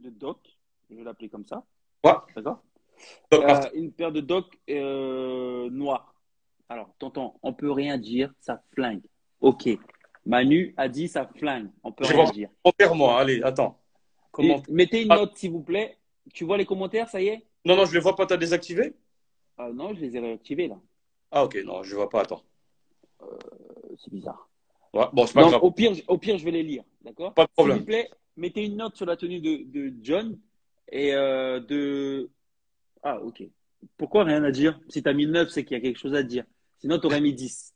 je vais l'appeler comme ça.
Ouais.
D'accord. Une paire de Doc noire. Alors, tonton, on peut rien dire, ça flingue. Ok. Manu a dit ça flingue. On peut rien dire.
Moi, allez, attends.
Mettez une note, s'il vous plaît. Tu vois les commentaires, ça y est?
Non, je les vois pas. T'as désactivé?
Non, je les ai réactivés là.
Ah, ok, non, je vois pas. Attends.
C'est bizarre.
Ouais, bon, c'est pas grave.
Au pire, je vais les lire. D'accord?
Pas de problème.
S'il vous plaît, mettez une note sur la tenue de John et de. Ah, ok. Pourquoi rien à dire? Si tu as mis 9, c'est qu'il y a quelque chose à dire. Sinon, tu aurais mis 10.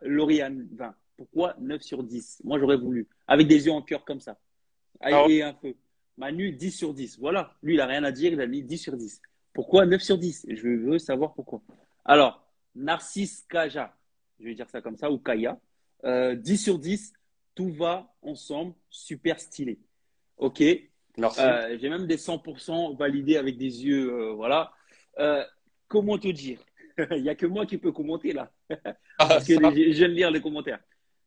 Lauriane, 20. Pourquoi 9 sur 10? Moi, j'aurais voulu. Avec des yeux en cœur comme ça. Et un feu. Manu, 10 sur 10. Voilà. Lui, il n'a rien à dire. Il a mis 10 sur 10. Pourquoi 9 sur 10? Je veux savoir pourquoi. Alors, Narcisse Kaja. Je vais dire ça comme ça. Ou Kaya. 10 sur 10. Tout va ensemble. Super stylé. OK.
Merci.
J'ai même des 100% validés avec des yeux. Voilà. Comment te dire? Il n'y a que moi qui peux commenter là. Parce que j'aime lire les commentaires.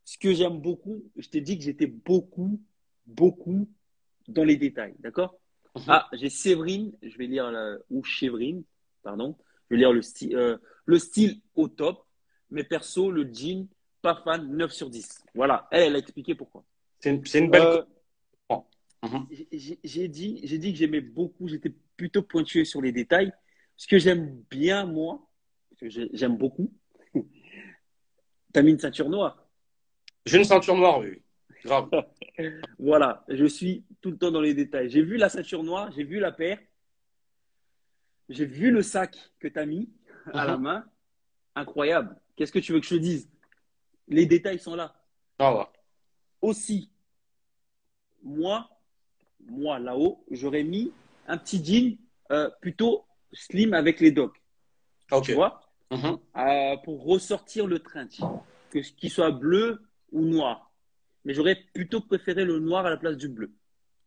Ce que j'aime beaucoup, je t'ai dit que j'étais beaucoup dans les détails. D'accord? J'ai Séverine, je vais lire ou Chéverine, pardon. Je vais lire le style au top. Mais perso, le jean, pas fan, 9 sur 10. Voilà, elle a expliqué pourquoi.
C'est une belle.
J'ai dit que j'aimais beaucoup, j'étais plutôt pointueux sur les détails. Ce que j'aime bien, moi, ce que j'aime beaucoup, t'as mis une ceinture noire.
J'ai une ceinture noire, oui. Grave.
Voilà, je suis tout le temps dans les détails. J'ai vu la ceinture noire, j'ai vu la paire, j'ai vu le sac que tu as mis à la main. Incroyable. Qu'est-ce que tu veux que je te dise? Les détails sont là.
Ah ouais.
Aussi, moi là-haut, j'aurais mis un petit jean plutôt slim avec les docks.
Okay.
Tu vois? Pour ressortir le trench, qu'il soit bleu ou noir. Mais j'aurais plutôt préféré le noir à la place du bleu.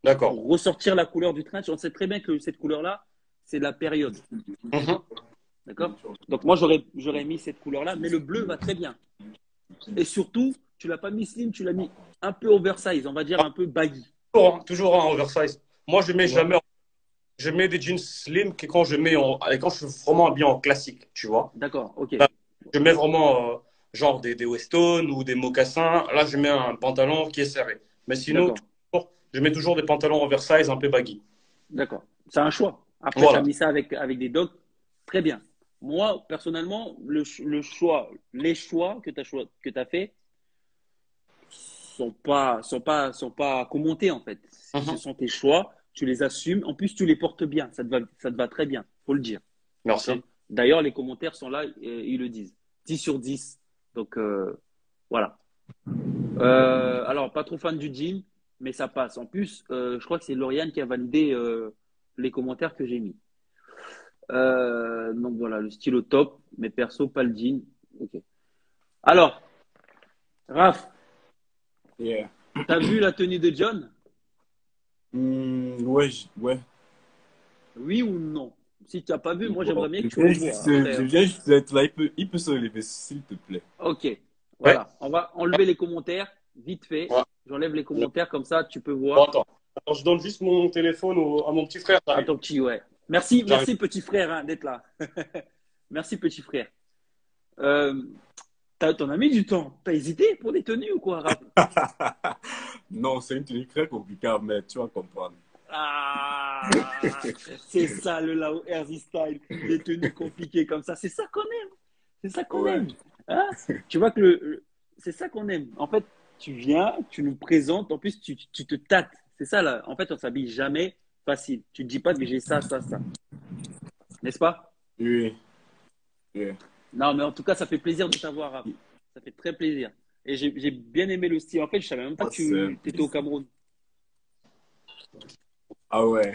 D'accord.
Pour ressortir la couleur du trench. On sait très bien que cette couleur-là, c'est la période. D'accord? Donc moi, j'aurais mis cette couleur-là, mais le bleu va très bien. Et surtout, tu ne l'as pas mis slim, tu l'as mis un peu oversize, on va dire un peu baggy.
Toujours en oversize. Moi, je mets jamais. Je mets des jeans slim que quand je suis vraiment habillé en classique, tu vois.
D'accord, ok.
Là, je mets vraiment genre des Weston ou des mocassins. Là, je mets un pantalon qui est serré. Mais sinon, je mets toujours des pantalons oversize un peu baggy.
D'accord. C'est un choix. Après, tu as mis ça avec des dogs. Très bien. Moi, personnellement, les choix que tu as fait sont pas commentés, en fait. Ce sont tes choix. Tu les assumes. En plus, tu les portes bien. Ça te va très bien. Faut le dire.
Merci.
D'ailleurs, les commentaires sont là. Ils le disent. 10 sur 10. Donc, voilà. Alors, pas trop fan du jean, mais ça passe. En plus, je crois que c'est Lauriane qui a validé les commentaires que j'ai mis. Donc voilà, le style au top, mais perso, pas le jean. Ok. Alors, Raph,
Yeah.
t'as vu la tenue de John?
Ouais, ouais.
Oui ou non? Si tu n'as pas vu, moi
Bon,
j'aimerais bien que tu revoies
je
après.
viens juste d'être là. Il peut se lever, s'il te plaît.
Ok,
Ouais.
voilà. On va enlever les commentaires, vite fait.
Ouais.
J'enlève les commentaires, comme ça tu peux
Bon,
voir.
attends. Alors, je donne juste mon téléphone à mon petit frère.
À
J'arrive.
ton petit, ouais. Merci,
J'arrive.
merci petit frère hein, d'être là. Merci petit frère. Euh, t'en as mis du temps. T'as hésité pour des tenues ou quoi, Raph?
Non, c'est une tenue très compliquée, mais tu vas comprendre.
Ah, c'est ça le Lao Easy Style, des tenues compliquées comme ça. C'est ça qu'on aime. C'est ça qu'on
Ouais.
aime. Hein? Tu vois que c'est ça qu'on aime. En fait, tu viens, tu nous présentes, en plus tu te tâtes. C'est ça là. En fait, on s'habille jamais facile. Tu te dis pas que j'ai ça, ça, ça. N'est-ce pas?
Oui. Oui.
Non, mais en tout cas, ça fait plaisir de t'avoir, Raph. Ça fait très plaisir. Et j'ai bien aimé le style. En fait, je savais même pas que tu étais au Cameroun.
Ah ouais.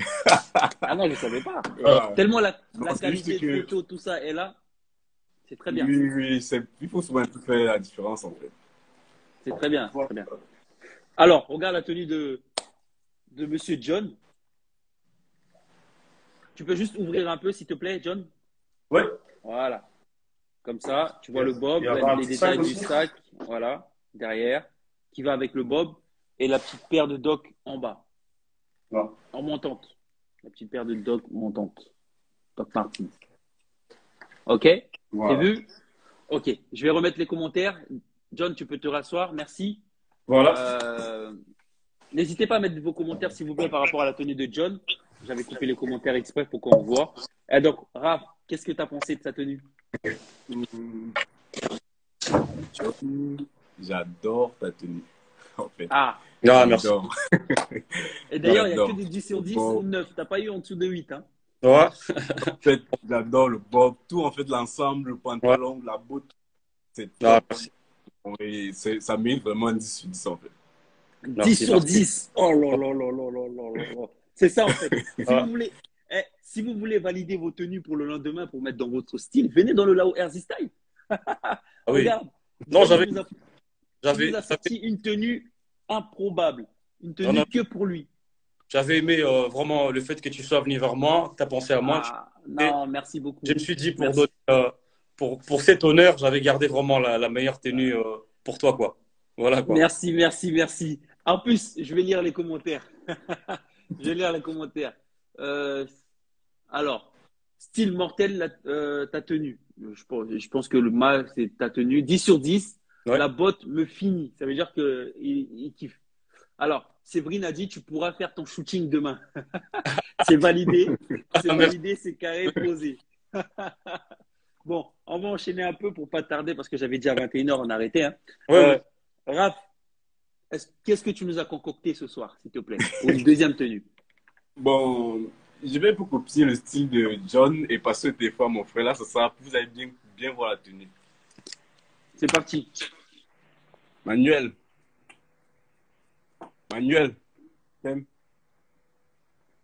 Ah non, je savais pas.
Ah.
Tellement la
Non, c'est
qualité
juste
de
que-
photo, tout ça est là. C'est très bien.
Oui, oui, il faut souvent un peu faire la différence en fait.
C'est très bien. Très bien. Alors, regarde la tenue de Monsieur John. Tu peux juste ouvrir un peu, s'il te plaît, John?
Ouais.
Voilà. Comme ça, tu vois le bob,
Il y a pas un
les
petit
détails
sac
du
aussi?
sac, voilà, derrière, qui va avec le bob, et la petite paire de docks en bas,
Ouais.
en montante. La petite paire de docks montante. Doc Martens. Ok?
Voilà.
C'est vu? Ok. Je vais remettre les commentaires. John, tu peux te rasseoir. Merci.
Voilà.
N'hésitez pas à mettre vos commentaires, s'il vous plaît, par rapport à la tenue de John. J'avais coupé les commentaires exprès pour qu'on voit. Et donc, Raph, qu'est-ce que tu as pensé de sa tenue?
J'adore ta tenue. En fait.
Ah,
Ah, merci.
J'adore.
et d'ailleurs, il n'y a que
J'adore.
des 10 sur 10
Bon.
ou 9. Tu n'as pas eu en dessous de 8. Hein?
Ouais.
En fait, j'adore le bob, tout en fait, l'ensemble, le pantalon, la botte. C'est
Ah,
top.
merci.
Oui, ça mérite vraiment un 10 sur 10 en fait.
10
Merci,
sur
merci.
10. Oh là là là là là là là là. C'est ça, en fait. Si
Ouais.
vous voulez, si vous voulez valider vos tenues pour le lendemain, pour mettre dans votre style, venez dans le Lao Easy Style.
Ah oui.
Regarde.
Non,
John
j'avais,
nous a
j'avais,
sorti une tenue improbable. Une
non,
tenue
non,
que pour lui.
j'avais aimé vraiment le fait que tu sois venu vers moi, que tu as pensé à moi.
Ah,
Et
non, merci beaucoup.
je me suis dit, pour,
Merci.
donner, pour cet honneur, j'avais gardé vraiment la meilleure tenue pour toi, quoi. Voilà, quoi.
Merci, merci, merci. En plus, je vais lire les commentaires. Je vais lire les commentaires. Alors, style mortel, ta tenue. Je pense que le mal, c'est ta tenue. 10 sur 10.
Ouais.
La botte me finit. Ça veut dire qu'il kiffe. Alors, Séverine a dit, tu pourras faire ton shooting demain. C'est validé. C'est validé, c'est carré, posé. Bon, on va enchaîner un peu pour pas tarder parce que j'avais dit à 21h, on a arrêté. Hein.
Ouais,
Raph, qu'est-ce que tu nous as concocté ce soir, s'il te plaît, pour une deuxième tenue?
Bon, je vais pour copier le style de John et passer des fois à mon frère. Là, ça sera, vous allez bien voir la tenue.
C'est parti.
Manuel. T'aimes?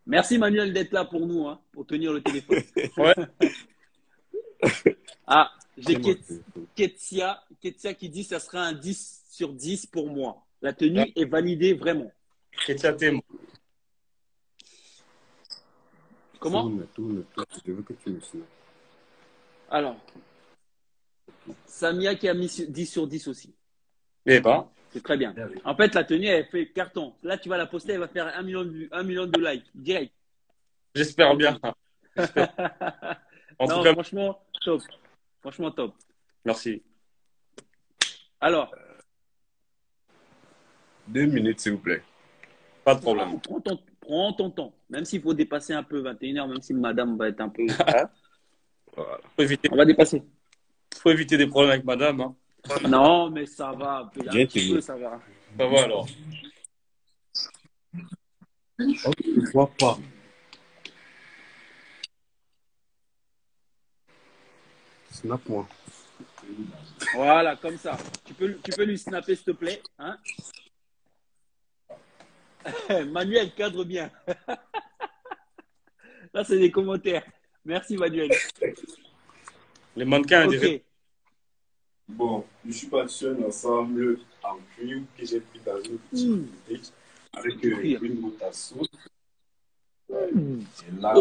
Merci Manuel d'être là pour nous, hein, pour tenir le téléphone.
Ouais.
Ah, j'ai
C'est moi.
Ketsia qui dit ça sera un 10 sur 10 pour moi. La tenue est validée vraiment.
Ketia, t'aimes.
Comment?
Tourne. Je veux que tu me suives.
Alors, Samia qui a mis 10 sur 10 aussi.
Eh ben,
C'est très bien. En fait, la tenue, elle fait carton. Là, tu vas la poster, elle va faire 1 million de vues, 1 million de likes, direct.
j'espère bien. En
Non,
tout cas,
franchement, top. Franchement, top.
merci.
Alors,
2 minutes, s'il vous plaît.
Pas de problème.
prends ton temps. Même s'il faut dépasser un peu 21h, même si madame va être un peu.
Voilà.
On va dépasser.
Faut éviter des problèmes avec madame. Hein.
Non, mais ça va. Un
Bien
petit
tenu.
peu, ça va.
Ça va alors.
Je ne vois pas. Snap-moi.
Voilà, comme ça. Tu peux lui snapper, s'il te plaît. Hein. Manuel cadre bien. Là, c'est des commentaires. Merci, Manuel.
Les mannequins,
Ok.
Bon, je suis parti sur un ensemble en cuir que j'ai pris dans une petite boutique avec une boîte à sauce. Et là,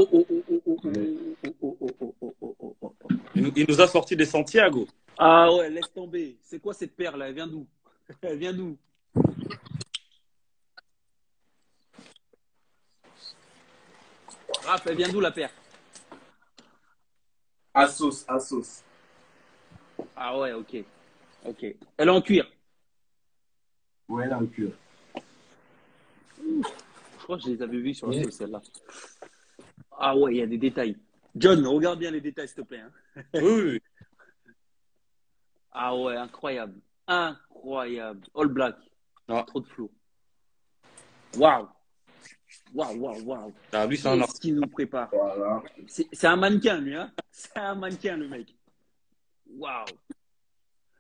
il nous a sorti des Santiago.
Ah ouais, laisse tomber. C'est quoi cette paire là? Elle vient d'où? Elle vient d'où? Raph, elle vient d'où la paire?
à sauce, à sauce.
Ah ouais, ok. Ok. Elle est en cuir.
Ouais, là, en cuir.
Je crois que je les avais vues sur la sauce, celle-là. Ah ouais, il y a des détails. John, regarde bien les détails, s'il te plaît. Hein.
Oui.
Ah ouais, incroyable. Incroyable. All black.
Ah.
Trop de flow. Waouh. Waouh.
Ah, lui, c'est un
Qu'est-ce qu'il nous prépare?
Voilà.
C'est un mannequin, lui. Hein. C'est un mannequin, le mec. Waouh.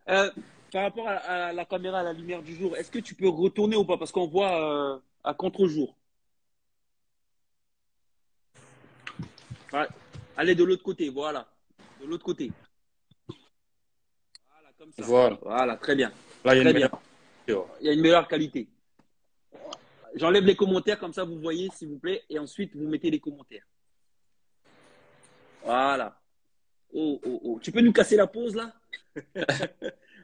Par rapport à la caméra, à la lumière du jour, est-ce que tu peux retourner ou pas? Parce qu'on voit à contre-jour. Allez de l'autre côté, voilà. De l'autre côté. Voilà, comme ça. Voilà, très bien.
Là, il y a
très bien. Il y a une meilleure qualité. J'enlève les commentaires, comme ça vous voyez, s'il vous plaît. Et ensuite, vous mettez les commentaires. Voilà. Oh. Tu peux nous casser la pause, là?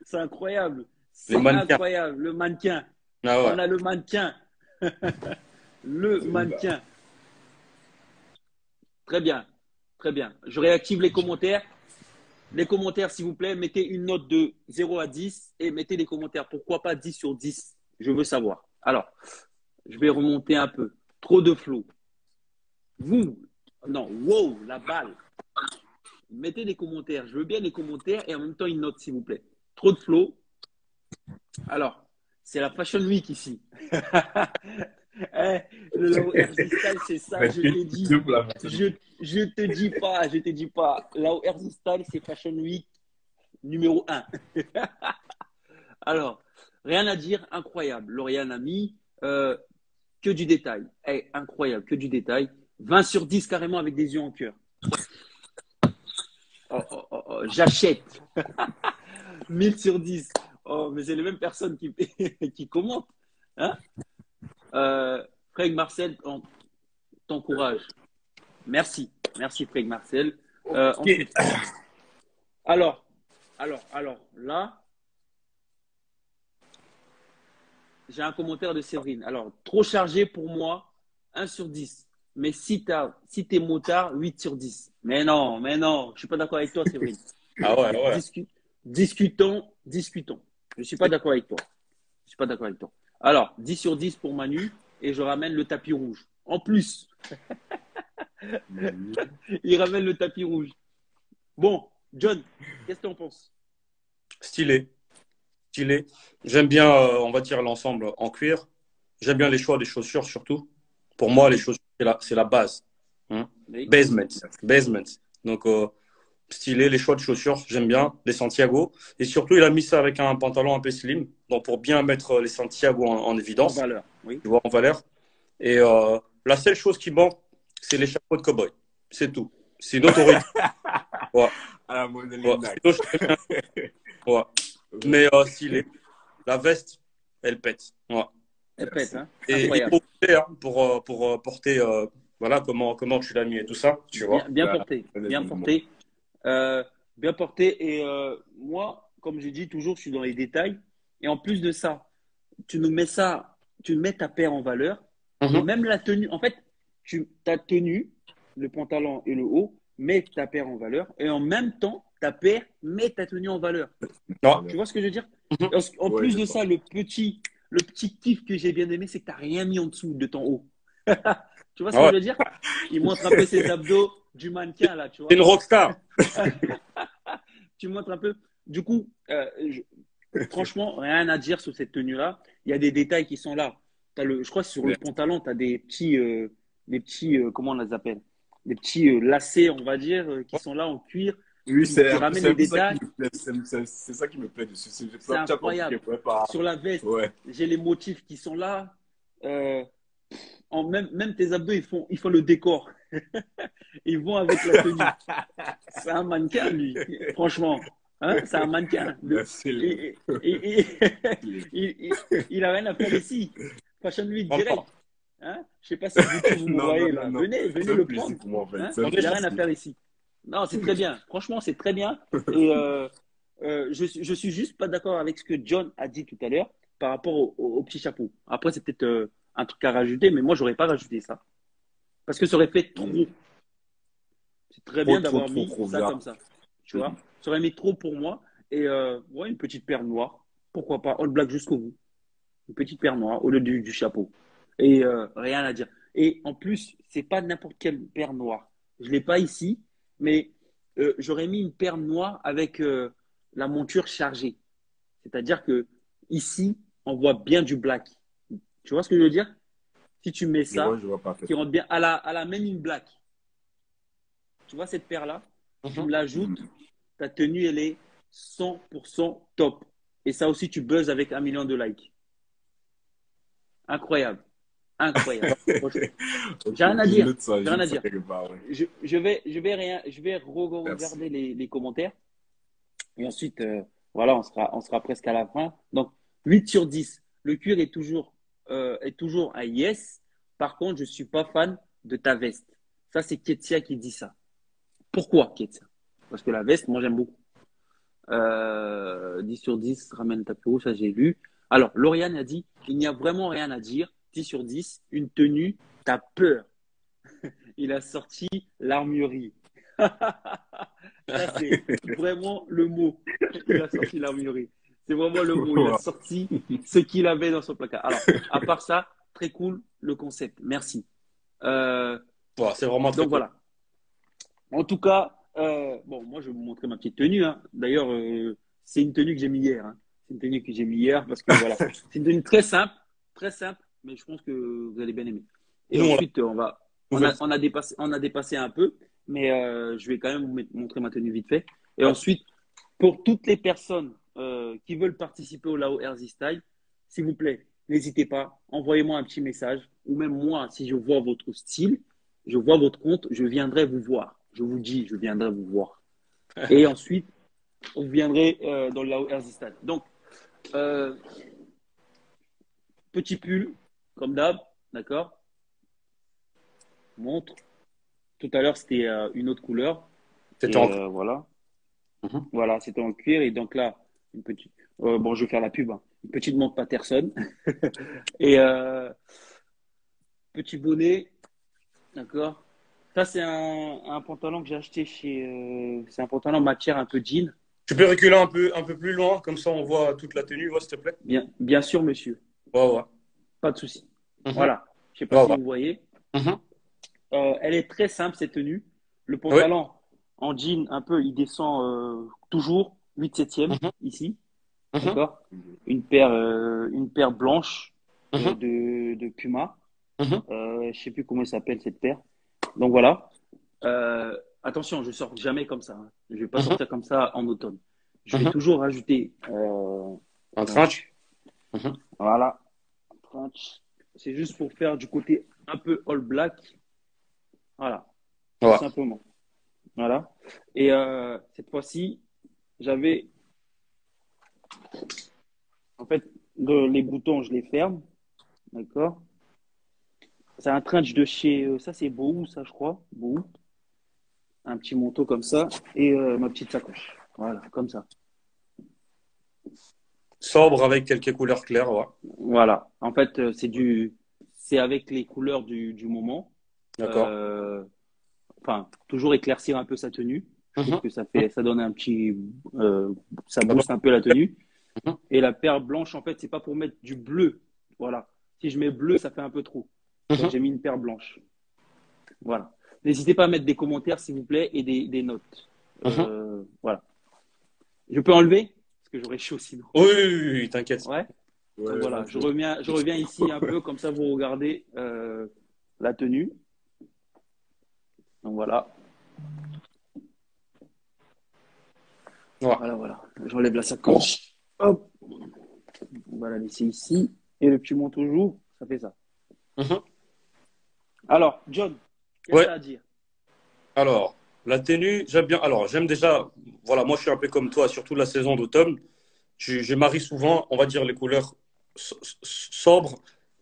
C'est incroyable. C'est incroyable. Le mannequin.
Ah ouais.
On a le mannequin. Le mannequin. Très bien. Très bien. Je réactive les commentaires. Les commentaires, s'il vous plaît, mettez une note de 0 à 10 et mettez les commentaires. Pourquoi pas 10 sur 10? Je veux savoir. Alors, je vais remonter un peu. Trop de flow. Non, wow, la balle. Mettez des commentaires. Je veux bien les commentaires et en même temps une note, s'il vous plaît. Trop de flow. Alors, c'est la Fashion Week ici. Le Lao RZ Style, c'est ça, je t'ai dit. Je te dis pas. Lao RZ Style, c'est Fashion Week numéro 1. Alors, rien à dire, incroyable. Lauriane a mis que du détail. Incroyable, que du détail. 20 sur 10 carrément avec des yeux en cœur. J'achète. 1000 sur 10. Oh, mais c'est les mêmes personnes qui commentent. Hein? Craig Marcel t'encourage. Merci, Craig Marcel. Ensuite, alors, là, j'ai un commentaire de Séverine. Alors, trop chargé pour moi, 1 sur 10. Mais si t'es motard, 8 sur 10. Mais non, je suis pas d'accord avec toi, Séverine.
Ah ouais.
Discutons. Je suis pas d'accord avec toi. Alors, 10 sur 10 pour Manu et je ramène le tapis rouge. En plus, il ramène le tapis rouge. Bon, John, qu'est-ce que tu en penses?
Stylé. J'aime bien, on va dire, l'ensemble en cuir. J'aime bien les choix des chaussures surtout. Pour moi, les chaussures, c'est la base. Hein?
Oui.
Basement. Donc, stylé, les choix de chaussures, j'aime bien. Les Santiago. Et surtout, il a mis ça avec un pantalon un peu slim. Donc, pour bien mettre les Santiago en évidence.
En valeur, oui.
Tu vois, en valeur. Et la seule chose qui manque, c'est les chapeaux de cow-boy. C'est tout. Sinon, t'aurais. Ouais.
À la mode de
ouais. Mais stylé. La veste, elle pète. Ouais.
Elle pète, hein.
Et il faut pour porter, voilà, comment tu l'as mis et tout ça, tu vois.
Bien porté. Bien porté. Et moi, comme je dis toujours, je suis dans les détails. Et en plus de ça, tu mets ta paire en valeur. Et même la tenue, en fait, ta tenue, le pantalon et le haut, met ta paire en valeur. Et en même temps, ta paire met ta tenue en valeur.
Non.
Tu vois ce que je veux dire? En plus de ça, le petit kiff que j'ai bien aimé, c'est que tu n'as rien mis en dessous de ton haut. Tu vois ce que je veux dire? Il montre un peu ses abdos du mannequin, là, tu vois.
C'est une rockstar.
Tu montres un peu. Du coup, franchement, rien à dire sur cette tenue-là. Il y a des détails qui sont là. Je crois que sur le pantalon, tu as des petits, comment on les appelle? Des petits lacets, on va dire, qui sont là en cuir.
Oui, c'est ça qui me plaît dessus.
C'est incroyable. Sur la veste, j'ai les motifs qui sont là. même tes abdos, ils font le décor. Ils vont avec la tenue. C'est un mannequin, lui. Franchement. Hein, c'est un mannequin. Il a rien à faire ici. Fashion Week direct. Hein? Je sais pas si vous me voyez là. Venez le prendre. Hein? Il n'y a rien à faire ici. Non, c'est très bien. Franchement, c'est très bien. Et je suis juste pas d'accord avec ce que John a dit tout à l'heure par rapport au petit chapeau. Après, c'est peut-être un truc à rajouter, mais moi, j'aurais pas rajouté ça. Parce que ça aurait fait trop. C'est très bien d'avoir mis ça comme ça. Tu vois, ça aurait mis trop pour moi. Et ouais, une petite paire noire. Pourquoi pas all black jusqu'au bout. Une petite paire noire au lieu du chapeau. Et rien à dire. Et en plus, c'est pas n'importe quelle paire noire. Je l'ai pas ici, mais j'aurais mis une paire noire avec la monture chargée. C'est-à-dire que ici, on voit bien du black. Tu vois ce que je veux dire? Si tu mets ça, qui rentre bien à la même in black. Tu vois cette paire-là? Tu me l'ajoutes, ta tenue, elle est 100% top. Et ça aussi, tu buzzes avec 1 million de likes. Incroyable. Incroyable. J'ai rien à dire. J'ai rien à dire. Je vais regarder les commentaires. Et ensuite, voilà, on sera presque à la fin. Donc, 8 sur 10. Le cuir est toujours un yes. Par contre, je ne suis pas fan de ta veste. Ça, c'est Ketsia qui dit ça. Pourquoi, Ketsia? Parce que la veste, moi, j'aime beaucoup. 10 sur 10, ramène ta peau, ça, j'ai lu. Alors, Lauriane a dit, il n'y a vraiment rien à dire. 10 sur 10, une tenue, t'as peur. Il a sorti l'armurerie. Ça, c'est vraiment le mot. Il a sorti l'armurerie. C'est vraiment le mot. Il a sorti ce qu'il avait dans son placard. Alors, à part ça, très cool le concept. Merci.
C'est vraiment très
donc,
cool.
Voilà. En tout cas, bon, moi, je vais vous montrer ma petite tenue. Hein. D'ailleurs, c'est une tenue que j'ai mis hier. Hein. C'est une tenue que j'ai mis hier parce que voilà, c'est une tenue très simple, mais je pense que vous allez bien aimer. Et ensuite, on a dépassé un peu, mais je vais quand même vous montrer ma tenue vite fait. Et ensuite, pour toutes les personnes qui veulent participer au Lao Easy Style, s'il vous plaît, n'hésitez pas, envoyez-moi un petit message, ou même moi, si je vois votre style, je vois votre compte, je viendrai vous voir. Je vous dis, je viendrai vous voir. Et ensuite, vous viendrez dans le Lao Easy Style. Donc, petit pull, comme d'hab, d'accord? Montre. Tout à l'heure, c'était une autre couleur.
C'était en...
Voilà. Voilà, c'était en cuir. Et donc là, une petite. Bon, je vais faire la pub. Hein. Une petite montre Patterson. Et petit bonnet. D'accord. Ça, c'est un pantalon que j'ai acheté chez. C'est un pantalon matière un peu jean.
Tu peux reculer un peu plus loin, comme ça on voit toute la tenue, s'il te plaît.
Bien sûr, monsieur.
Ouais.
Pas de souci. Voilà. Je ne sais pas si vous voyez. Elle est très simple, cette tenue. Le pantalon en jean, un peu, il descend toujours 8/7 ici. D'accord. Une paire blanche de Puma. Je ne sais plus comment elle s'appelle, cette paire. Donc voilà. Attention, je ne sors jamais comme ça. Hein. Je ne vais pas sortir comme ça en automne. Je vais toujours rajouter
un crunch.
Voilà. Un crunch. C'est juste pour faire du côté un peu all black. Voilà. Tout simplement. Voilà. Et cette fois-ci, j'avais. En fait, les boutons, je les ferme. D'accord. C'est un trench de chez. Ça, c'est Bouhou, ça, je crois. Bouhou. Un petit manteau comme ça. Et ma petite sacoche. Voilà, comme ça.
Sobre avec quelques couleurs claires, ouais.
Voilà. En fait, c'est avec les couleurs du moment.
D'accord.
Enfin, toujours éclaircir un peu sa tenue. Je trouve que ça donne un petit. Ça booste un peu la tenue. Et la paire blanche, en fait, c'est pas pour mettre du bleu. Voilà. Si je mets bleu, ça fait un peu trop. Donc, j'ai mis une paire blanche. Voilà. N'hésitez pas à mettre des commentaires, s'il vous plaît, et des notes. Voilà. Je peux enlever? Parce que j'aurais chaud sinon.
Oui, t'inquiète.
Ouais. Donc, voilà. Je reviens ici un peu, comme ça, vous regardez la tenue. Donc, voilà. Voilà. J'enlève la sacoche. Hop. On va la laisser ici. Et le petit manteau joue, ça fait ça. Alors, John, qu'est-ce que
Ouais.
tu as à dire?
Alors, la tenue, j'aime bien. Alors, j'aime déjà. Voilà, moi, je suis un peu comme toi, surtout la saison d'automne. Je marie souvent, on va dire, les couleurs sobres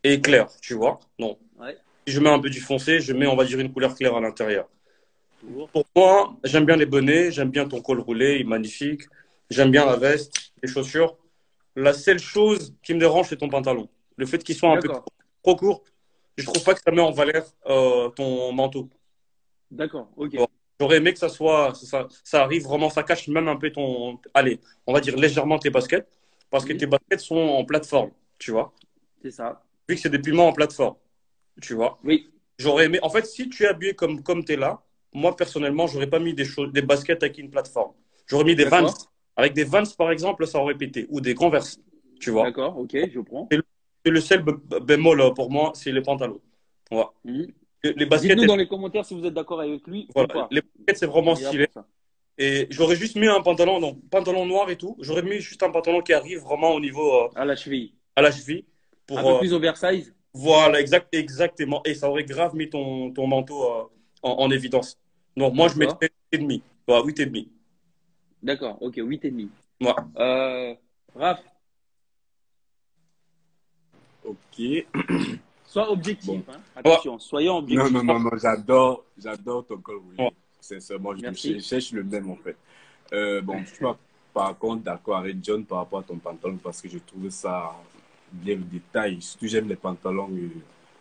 et claires, tu vois. Non.
Ouais,
Si je mets un peu du foncé, je mets, on va dire, une couleur claire à l'intérieur.
toujours.
Pour moi, j'aime bien les bonnets, j'aime bien ton col roulé, il est magnifique. J'aime bien la veste, les chaussures. La seule chose qui me dérange, c'est ton pantalon. Le fait qu'il soit un peu
D'accord,
trop court, je trouve pas que ça met en valeur ton manteau.
d'accord, ok.
Bon, j'aurais aimé que ça arrive vraiment, ça cache même un peu ton. Allez, on va dire légèrement tes baskets, parce que tes
Oui,
baskets sont en plateforme, tu vois.
c'est ça.
Vu que c'est des pumas en plateforme, tu vois.
Oui,
J'aurais aimé. En fait, si tu es habillé comme tu es là, moi personnellement, j'aurais pas mis des baskets avec une plateforme. J'aurais mis des Vans.
d'accord,
Avec des Vans, par exemple, ça aurait pété. Ou des Converse, tu vois.
d'accord, ok, je prends.
C'est le seul bémol pour moi, c'est les pantalons. Voilà.
Mhm.
Les baskets,
Dites-nous dans les commentaires si vous êtes d'accord avec lui ou
voilà.
pas.
Les baskets, c'est
On
vraiment
est là
stylé.
pour ça.
Et j'aurais juste mis un pantalon, donc pantalon noir et tout. J'aurais mis juste un pantalon qui arrive vraiment au niveau
À la cheville.
à la cheville.
Un
Pour,
peu plus oversize.
voilà, exactement. Et ça aurait grave mis ton manteau en évidence. Donc moi, je
D'accord,
mettrais 8,5. Voilà, 8,5.
d'accord, ok, 8,5.
Ouais.
Raph,
Ok.
sois
Bon.
objectif, hein.
Ouais.
Attention, soyons
Non,
objectifs.
non, j'adore ton col roulé.
Ouais.
Sincèrement,
Merci.
je cherche le même en fait. Bon, je suis pas par contre d'accord avec John par rapport à ton pantalon parce que je trouve ça bien le détail. Surtout, j'aime les pantalons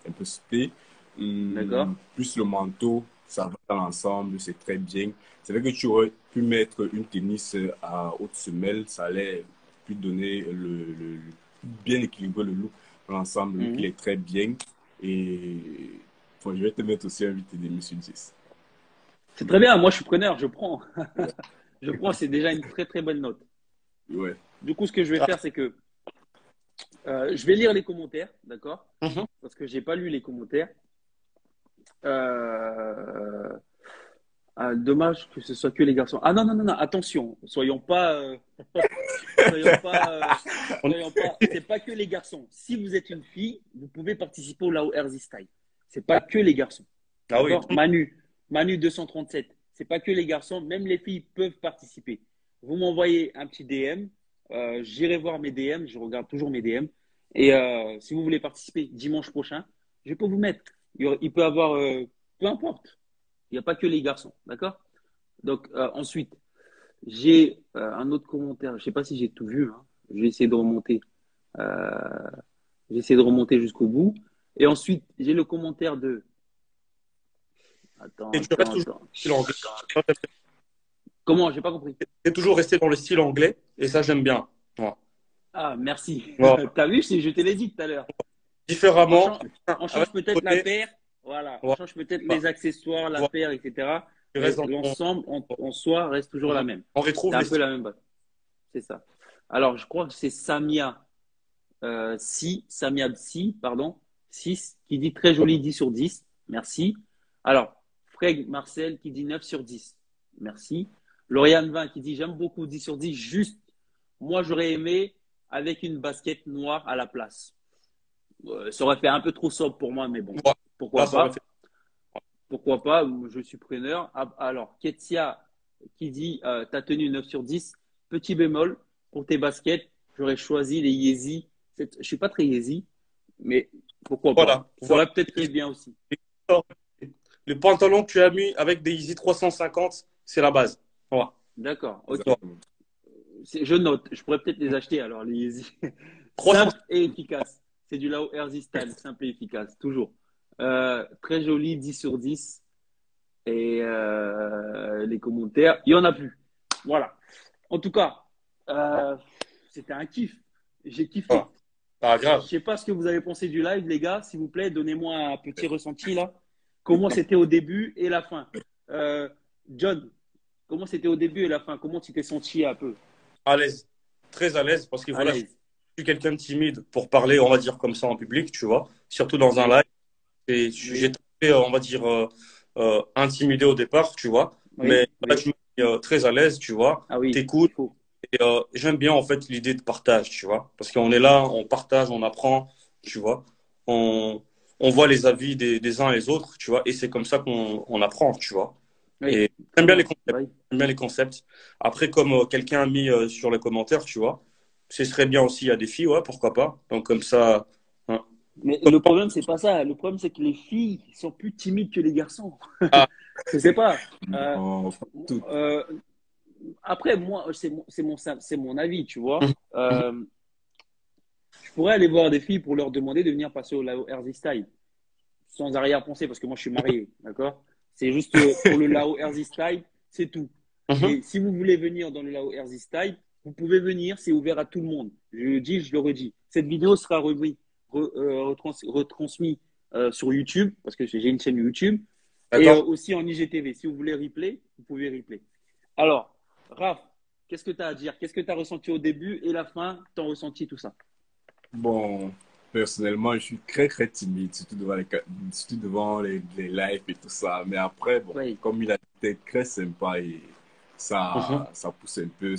un peu spé.
D'accord.
Plus le manteau, ça va dans l'ensemble, c'est très bien. C'est vrai que tu aurais pu mettre une tennis à haute semelle, ça allait plus donner bien équilibrer le look dans l'ensemble. Le look, il
Mhm.
est très bien. Et bon, je vais te mettre aussi un 8,5 sur 10.
C'est très bien, moi je suis preneur, je prends.
Ouais.
Je prends, c'est déjà une très très bonne note.
Ouais.
Du coup, ce que je vais faire, c'est que je vais lire les commentaires, d'accord?
Mhm.
Parce que j'ai pas lu les commentaires. Euh, dommage que ce soit que les garçons. Ah non, non, non, non, attention, soyons pas, soyons pas,
On-
soyons pas, c'est pas que les garçons. Si vous êtes une fille, vous pouvez participer au Lao Ersy Style. C'est pas que les garçons.
Ah oui.
D'accord? Manu 237. C'est pas que les garçons, même les filles peuvent participer. Vous m'envoyez un petit DM, j'irai voir mes DM, je regarde toujours mes DM. Et si vous voulez participer dimanche prochain, je peux vous mettre. Il peut y avoir, peu importe. Il n'y a pas que les garçons, d'accord? Donc ensuite, j'ai un autre commentaire. Je ne sais pas si j'ai tout vu, hein. Je vais essayer de remonter. Euh, J'essaie de remonter jusqu'au bout. Et ensuite, j'ai le commentaire de.
Et tu restes toujours dans le style anglais. Ça, j'aime bien.
Comment? J'ai pas compris.
Tu es toujours resté dans le style anglais et ça, j'aime bien. Ouais.
Ah, merci.
Ouais.
T'as vu, je te l'ai dit tout à l'heure. On
Différemment.
change, on change peut-être la paire. Voilà. On
Ouais.
change peut-être les accessoires, la
Ouais.
paire, etc.
Tu
Mais
restes dans
l'ensemble en soi reste toujours la même.
On
C'est
retrouve
un
les
peu
styles.
la même base. C'est ça. Alors, je crois que c'est Samia Samia Si, pardon, 6, qui dit très joli 10 sur 10. Merci. Alors, Freg Marcel qui dit 9 sur 10. Merci. Lauriane 20 qui dit j'aime beaucoup 10 sur 10. Juste, moi j'aurais aimé avec une basket noire à la place. Ça aurait fait un peu trop sobre pour moi, mais bon,
Ouais.
pourquoi
Là, ça aurait
pas.
fait.
Pourquoi pas, je suis preneur. Alors, Ketsia qui dit ta tenue 9 sur 10. Petit bémol, pour tes baskets, j'aurais choisi les Yeezy. Je ne suis pas très Yeezy, mais pourquoi pas.
Voilà.
Ça
Voilà.
aurait peut-être fait bien aussi.
Le pantalon que tu as mis avec des Yeezy 350, c'est la base. Ouais.
D'accord, ok.
Exactement.
Je note, je pourrais peut-être les acheter alors, les Yeezy.
300.
Simple et efficace. C'est du Lao Ersy Style, simple et efficace, toujours. Très joli, 10 sur 10. Et les commentaires, il n'y en a plus. Voilà. En tout cas, c'était un kiff. J'ai kiffé.
Ah, pas
Je
grave.
sais pas ce que vous avez pensé du live, les gars. S'il vous plaît, donnez-moi un petit ressenti là. Comment c'était au début et la fin. John, comment c'était au début et la fin? Comment tu t'es senti un peu
À l'aise. Très à l'aise parce que
à
voilà, je
l'aise?
suis quelqu'un de timide pour parler, on va dire comme ça en public, tu vois. Surtout dans un
Oui,
live. Et
oui,
j'étais, on va dire, intimidé au départ, tu vois. Mais
oui,
là,
oui.
je me suis très à l'aise, tu vois.
Ah oui,
T'écoutes.
il faut.
Et j'aime bien en fait l'idée de partage, tu vois. Parce qu'on est là, on partage, on apprend, tu vois. On, on voit les avis des uns et des autres, tu vois, et c'est comme ça qu'on apprend, tu vois.
Oui.
Et j'aime bien les concepts.
Oui.
J'aime bien les concepts. Après, comme quelqu'un a mis sur les commentaires, tu vois, ce serait bien aussi à des filles, ouais, pourquoi pas. Donc comme ça, hein.
Mais le problème, c'est pas ça. Le problème, c'est que les filles sont plus timides que les garçons.
Ah.
Je sais pas.
Non, pas tout.
Après, moi, c'est mon avis, tu vois. Je pourrais aller voir des filles pour leur demander de venir passer au Lao Ersy Style. Sans arrière-pensée, parce que moi, je suis marié, d'accord? C'est juste pour le Lao Ersy Style, c'est tout. Et si vous voulez venir dans le Lao Ersy Style, vous pouvez venir, c'est ouvert à tout le monde. Je le dis, je le redis. Cette vidéo sera retransmise sur YouTube, parce que j'ai une chaîne YouTube, et aussi en IGTV. Si vous voulez replay, vous pouvez replay. Alors, Raph, qu'est-ce que tu as à dire? Qu'est-ce que tu as ressenti au début et la fin? T'as ressenti tout ça?
Bon, personnellement, je suis très, très timide, surtout devant les lives et tout ça. Mais après, bon,
Oui.
comme il a été très sympa et ça pousse un peu,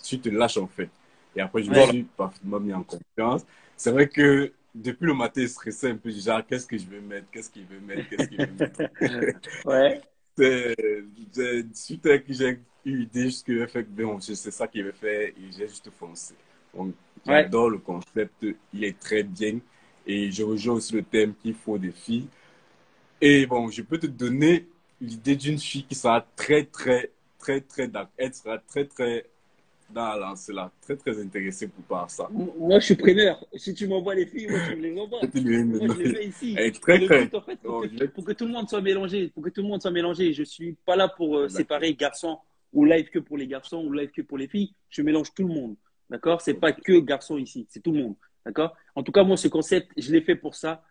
tu te lâches en fait. Et après, je me suis parfaitement mis en confiance. C'est vrai que depuis le matin, je stressais un peu, genre, qu'est-ce que je vais mettre, qu'est-ce qu'il veut mettre, qu'est-ce qu'il veut mettre.
Ouais.
Suite à que j'ai eu l'idée, juste que j'ai fait, bon, c'est ça qu'il veut faire et j'ai juste foncé. Donc, j'adore le concept, il est très bien. Et je rejoins aussi le thème qu'il faut des filles. Et bon, je peux te donner l'idée d'une fille qui sera très, très, très, très d'accord. Elle sera très, très dans la lancée là, très, très intéressée par ça.
Moi, je suis preneur. Si tu m'envoies les filles, moi, tu me les envoies. Moi, je les mets ici.
Elle est très,
le
très.
but, en fait, pour que tout le monde soit mélangé. Pour que tout le monde soit mélangé. Je suis pas là pour séparer garçons ou live que pour les garçons ou live que pour les filles. Je mélange tout le monde. D'accord? C'est pas que garçons ici. C'est tout le monde. D'accord? En tout cas, moi, ce concept, je l'ai fait pour ça.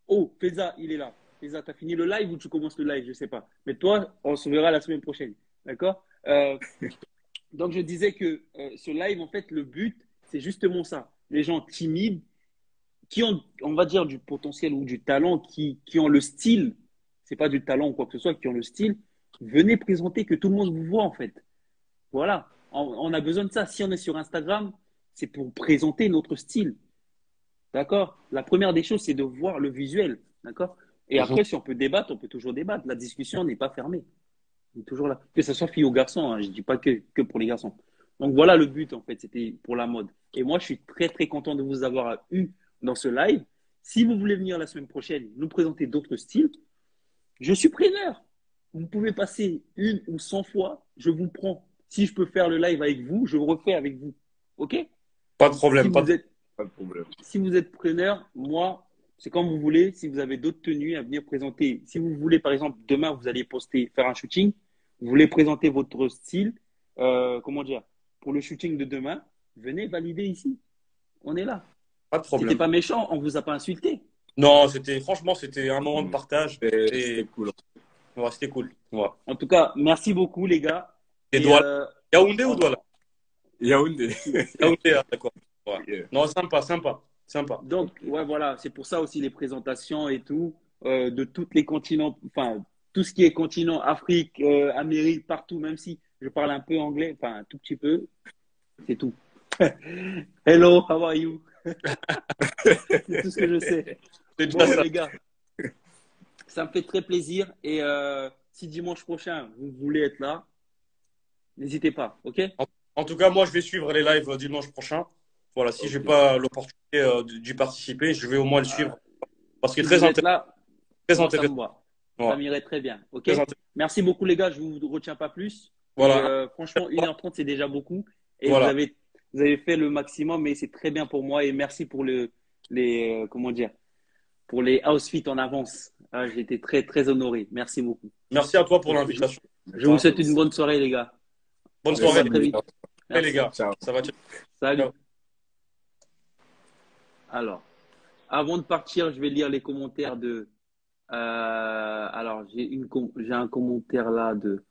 Oh, Feza, il est là. Feza, tu as fini le live ou tu commences le live? Je sais pas. Mais toi, on se verra la semaine prochaine. D'accord? Donc, je disais que ce live, en fait, le but, c'est justement ça. Les gens timides qui ont, on va dire, du potentiel ou du talent, qui ont le style, c'est pas du talent ou quoi que ce soit, qui ont le style, venez présenter, que tout le monde vous voit, en fait. Voilà. On a besoin de ça. Si on est sur Instagram, c'est pour présenter notre style. D'accord? La première des choses, c'est de voir le visuel. D'accord? Et après, si on peut débattre, on peut toujours débattre. La discussion n'est pas fermée. On est toujours là. Que ce soit fille ou garçon, hein. Je ne dis pas que pour les garçons. Donc voilà le but, en fait. C'était pour la mode. Et moi, je suis très, très content de vous avoir eu dans ce live. Si vous voulez venir la semaine prochaine nous présenter d'autres styles, je suis preneur. Vous pouvez passer 1 ou 100 fois, je vous prends. Si je peux faire le live avec vous, je le refais avec vous. OK?
Pas de problème.
Pas de problème.
Si vous êtes preneur, moi, c'est comme vous voulez. Si vous avez d'autres tenues à venir présenter, si vous voulez, par exemple, demain, vous allez faire un shooting, vous voulez présenter votre style, comment dire, pour le shooting de demain, venez valider ici. On est là.
Pas de problème.
C'était pas méchant, on vous a pas insulté.
Non, franchement, c'était un moment de partage.
C'était cool.
Ouais, c'était cool. Ouais.
En tout cas, merci beaucoup, les gars.
Yaoundé ou Douala?
Yaoundé.
Yaoundé, d'accord. Ouais.
Yeah.
Non, sympa.
Donc, ouais, voilà, c'est pour ça aussi les présentations et tout, de tous les continents, enfin, tout ce qui est continent, Afrique, Amérique, partout, même si je parle un peu anglais, enfin, un tout petit peu, c'est tout. Hello, how are you? C'est tout ce que je sais. Bon, les gars, ça me fait très plaisir. Et si dimanche prochain, vous voulez être là, n'hésitez pas, ok?
En tout cas, moi, je vais suivre les lives dimanche prochain. Voilà, si je n'ai pas l'opportunité d'y participer, je vais au moins le suivre. Parce qu'il est très intéressant. Très intéressant.
Ça m'irait très bien. Ok. Merci beaucoup, les gars. Je ne vous retiens pas plus.
Voilà.
Franchement, 1h30, c'est déjà beaucoup. Et
voilà.
vous avez fait le maximum, mais c'est très bien pour moi. Et merci pour pour les outfits en avance. J'ai été très, très honoré. Merci beaucoup.
Merci à toi pour l'invitation.
Je vous souhaite une bonne soirée, les gars.
Bonne soirée.
Très vite.
Merci, les gars.
Ciao.
Ça va.
Salut.
Ciao.
Alors, avant de partir, je vais lire les commentaires de. Alors, j'ai un commentaire là de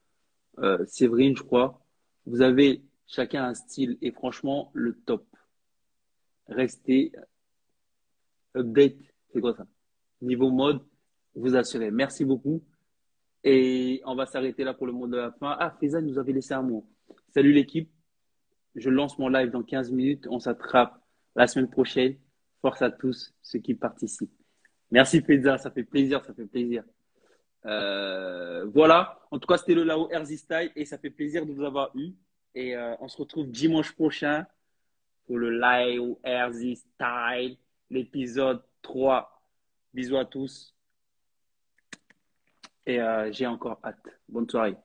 Séverine, je crois. Vous avez chacun un style et franchement, le top. Restez update. C'est quoi ça? Niveau mode, vous assurez. Merci beaucoup. Et on va s'arrêter là pour le mot de la fin. Ah, Faisal nous avait laissé un mot. Salut l'équipe. Je lance mon live dans 15 minutes. On s'attrape la semaine prochaine. Force à tous ceux qui participent. Merci Feza, ça fait plaisir, ça fait plaisir. Voilà, en tout cas, c'était le Lao Erzi Style et ça fait plaisir de vous avoir eu. Et on se retrouve dimanche prochain pour le Lao Erzi Style, l'épisode 3. Bisous à tous et j'ai encore hâte. Bonne soirée.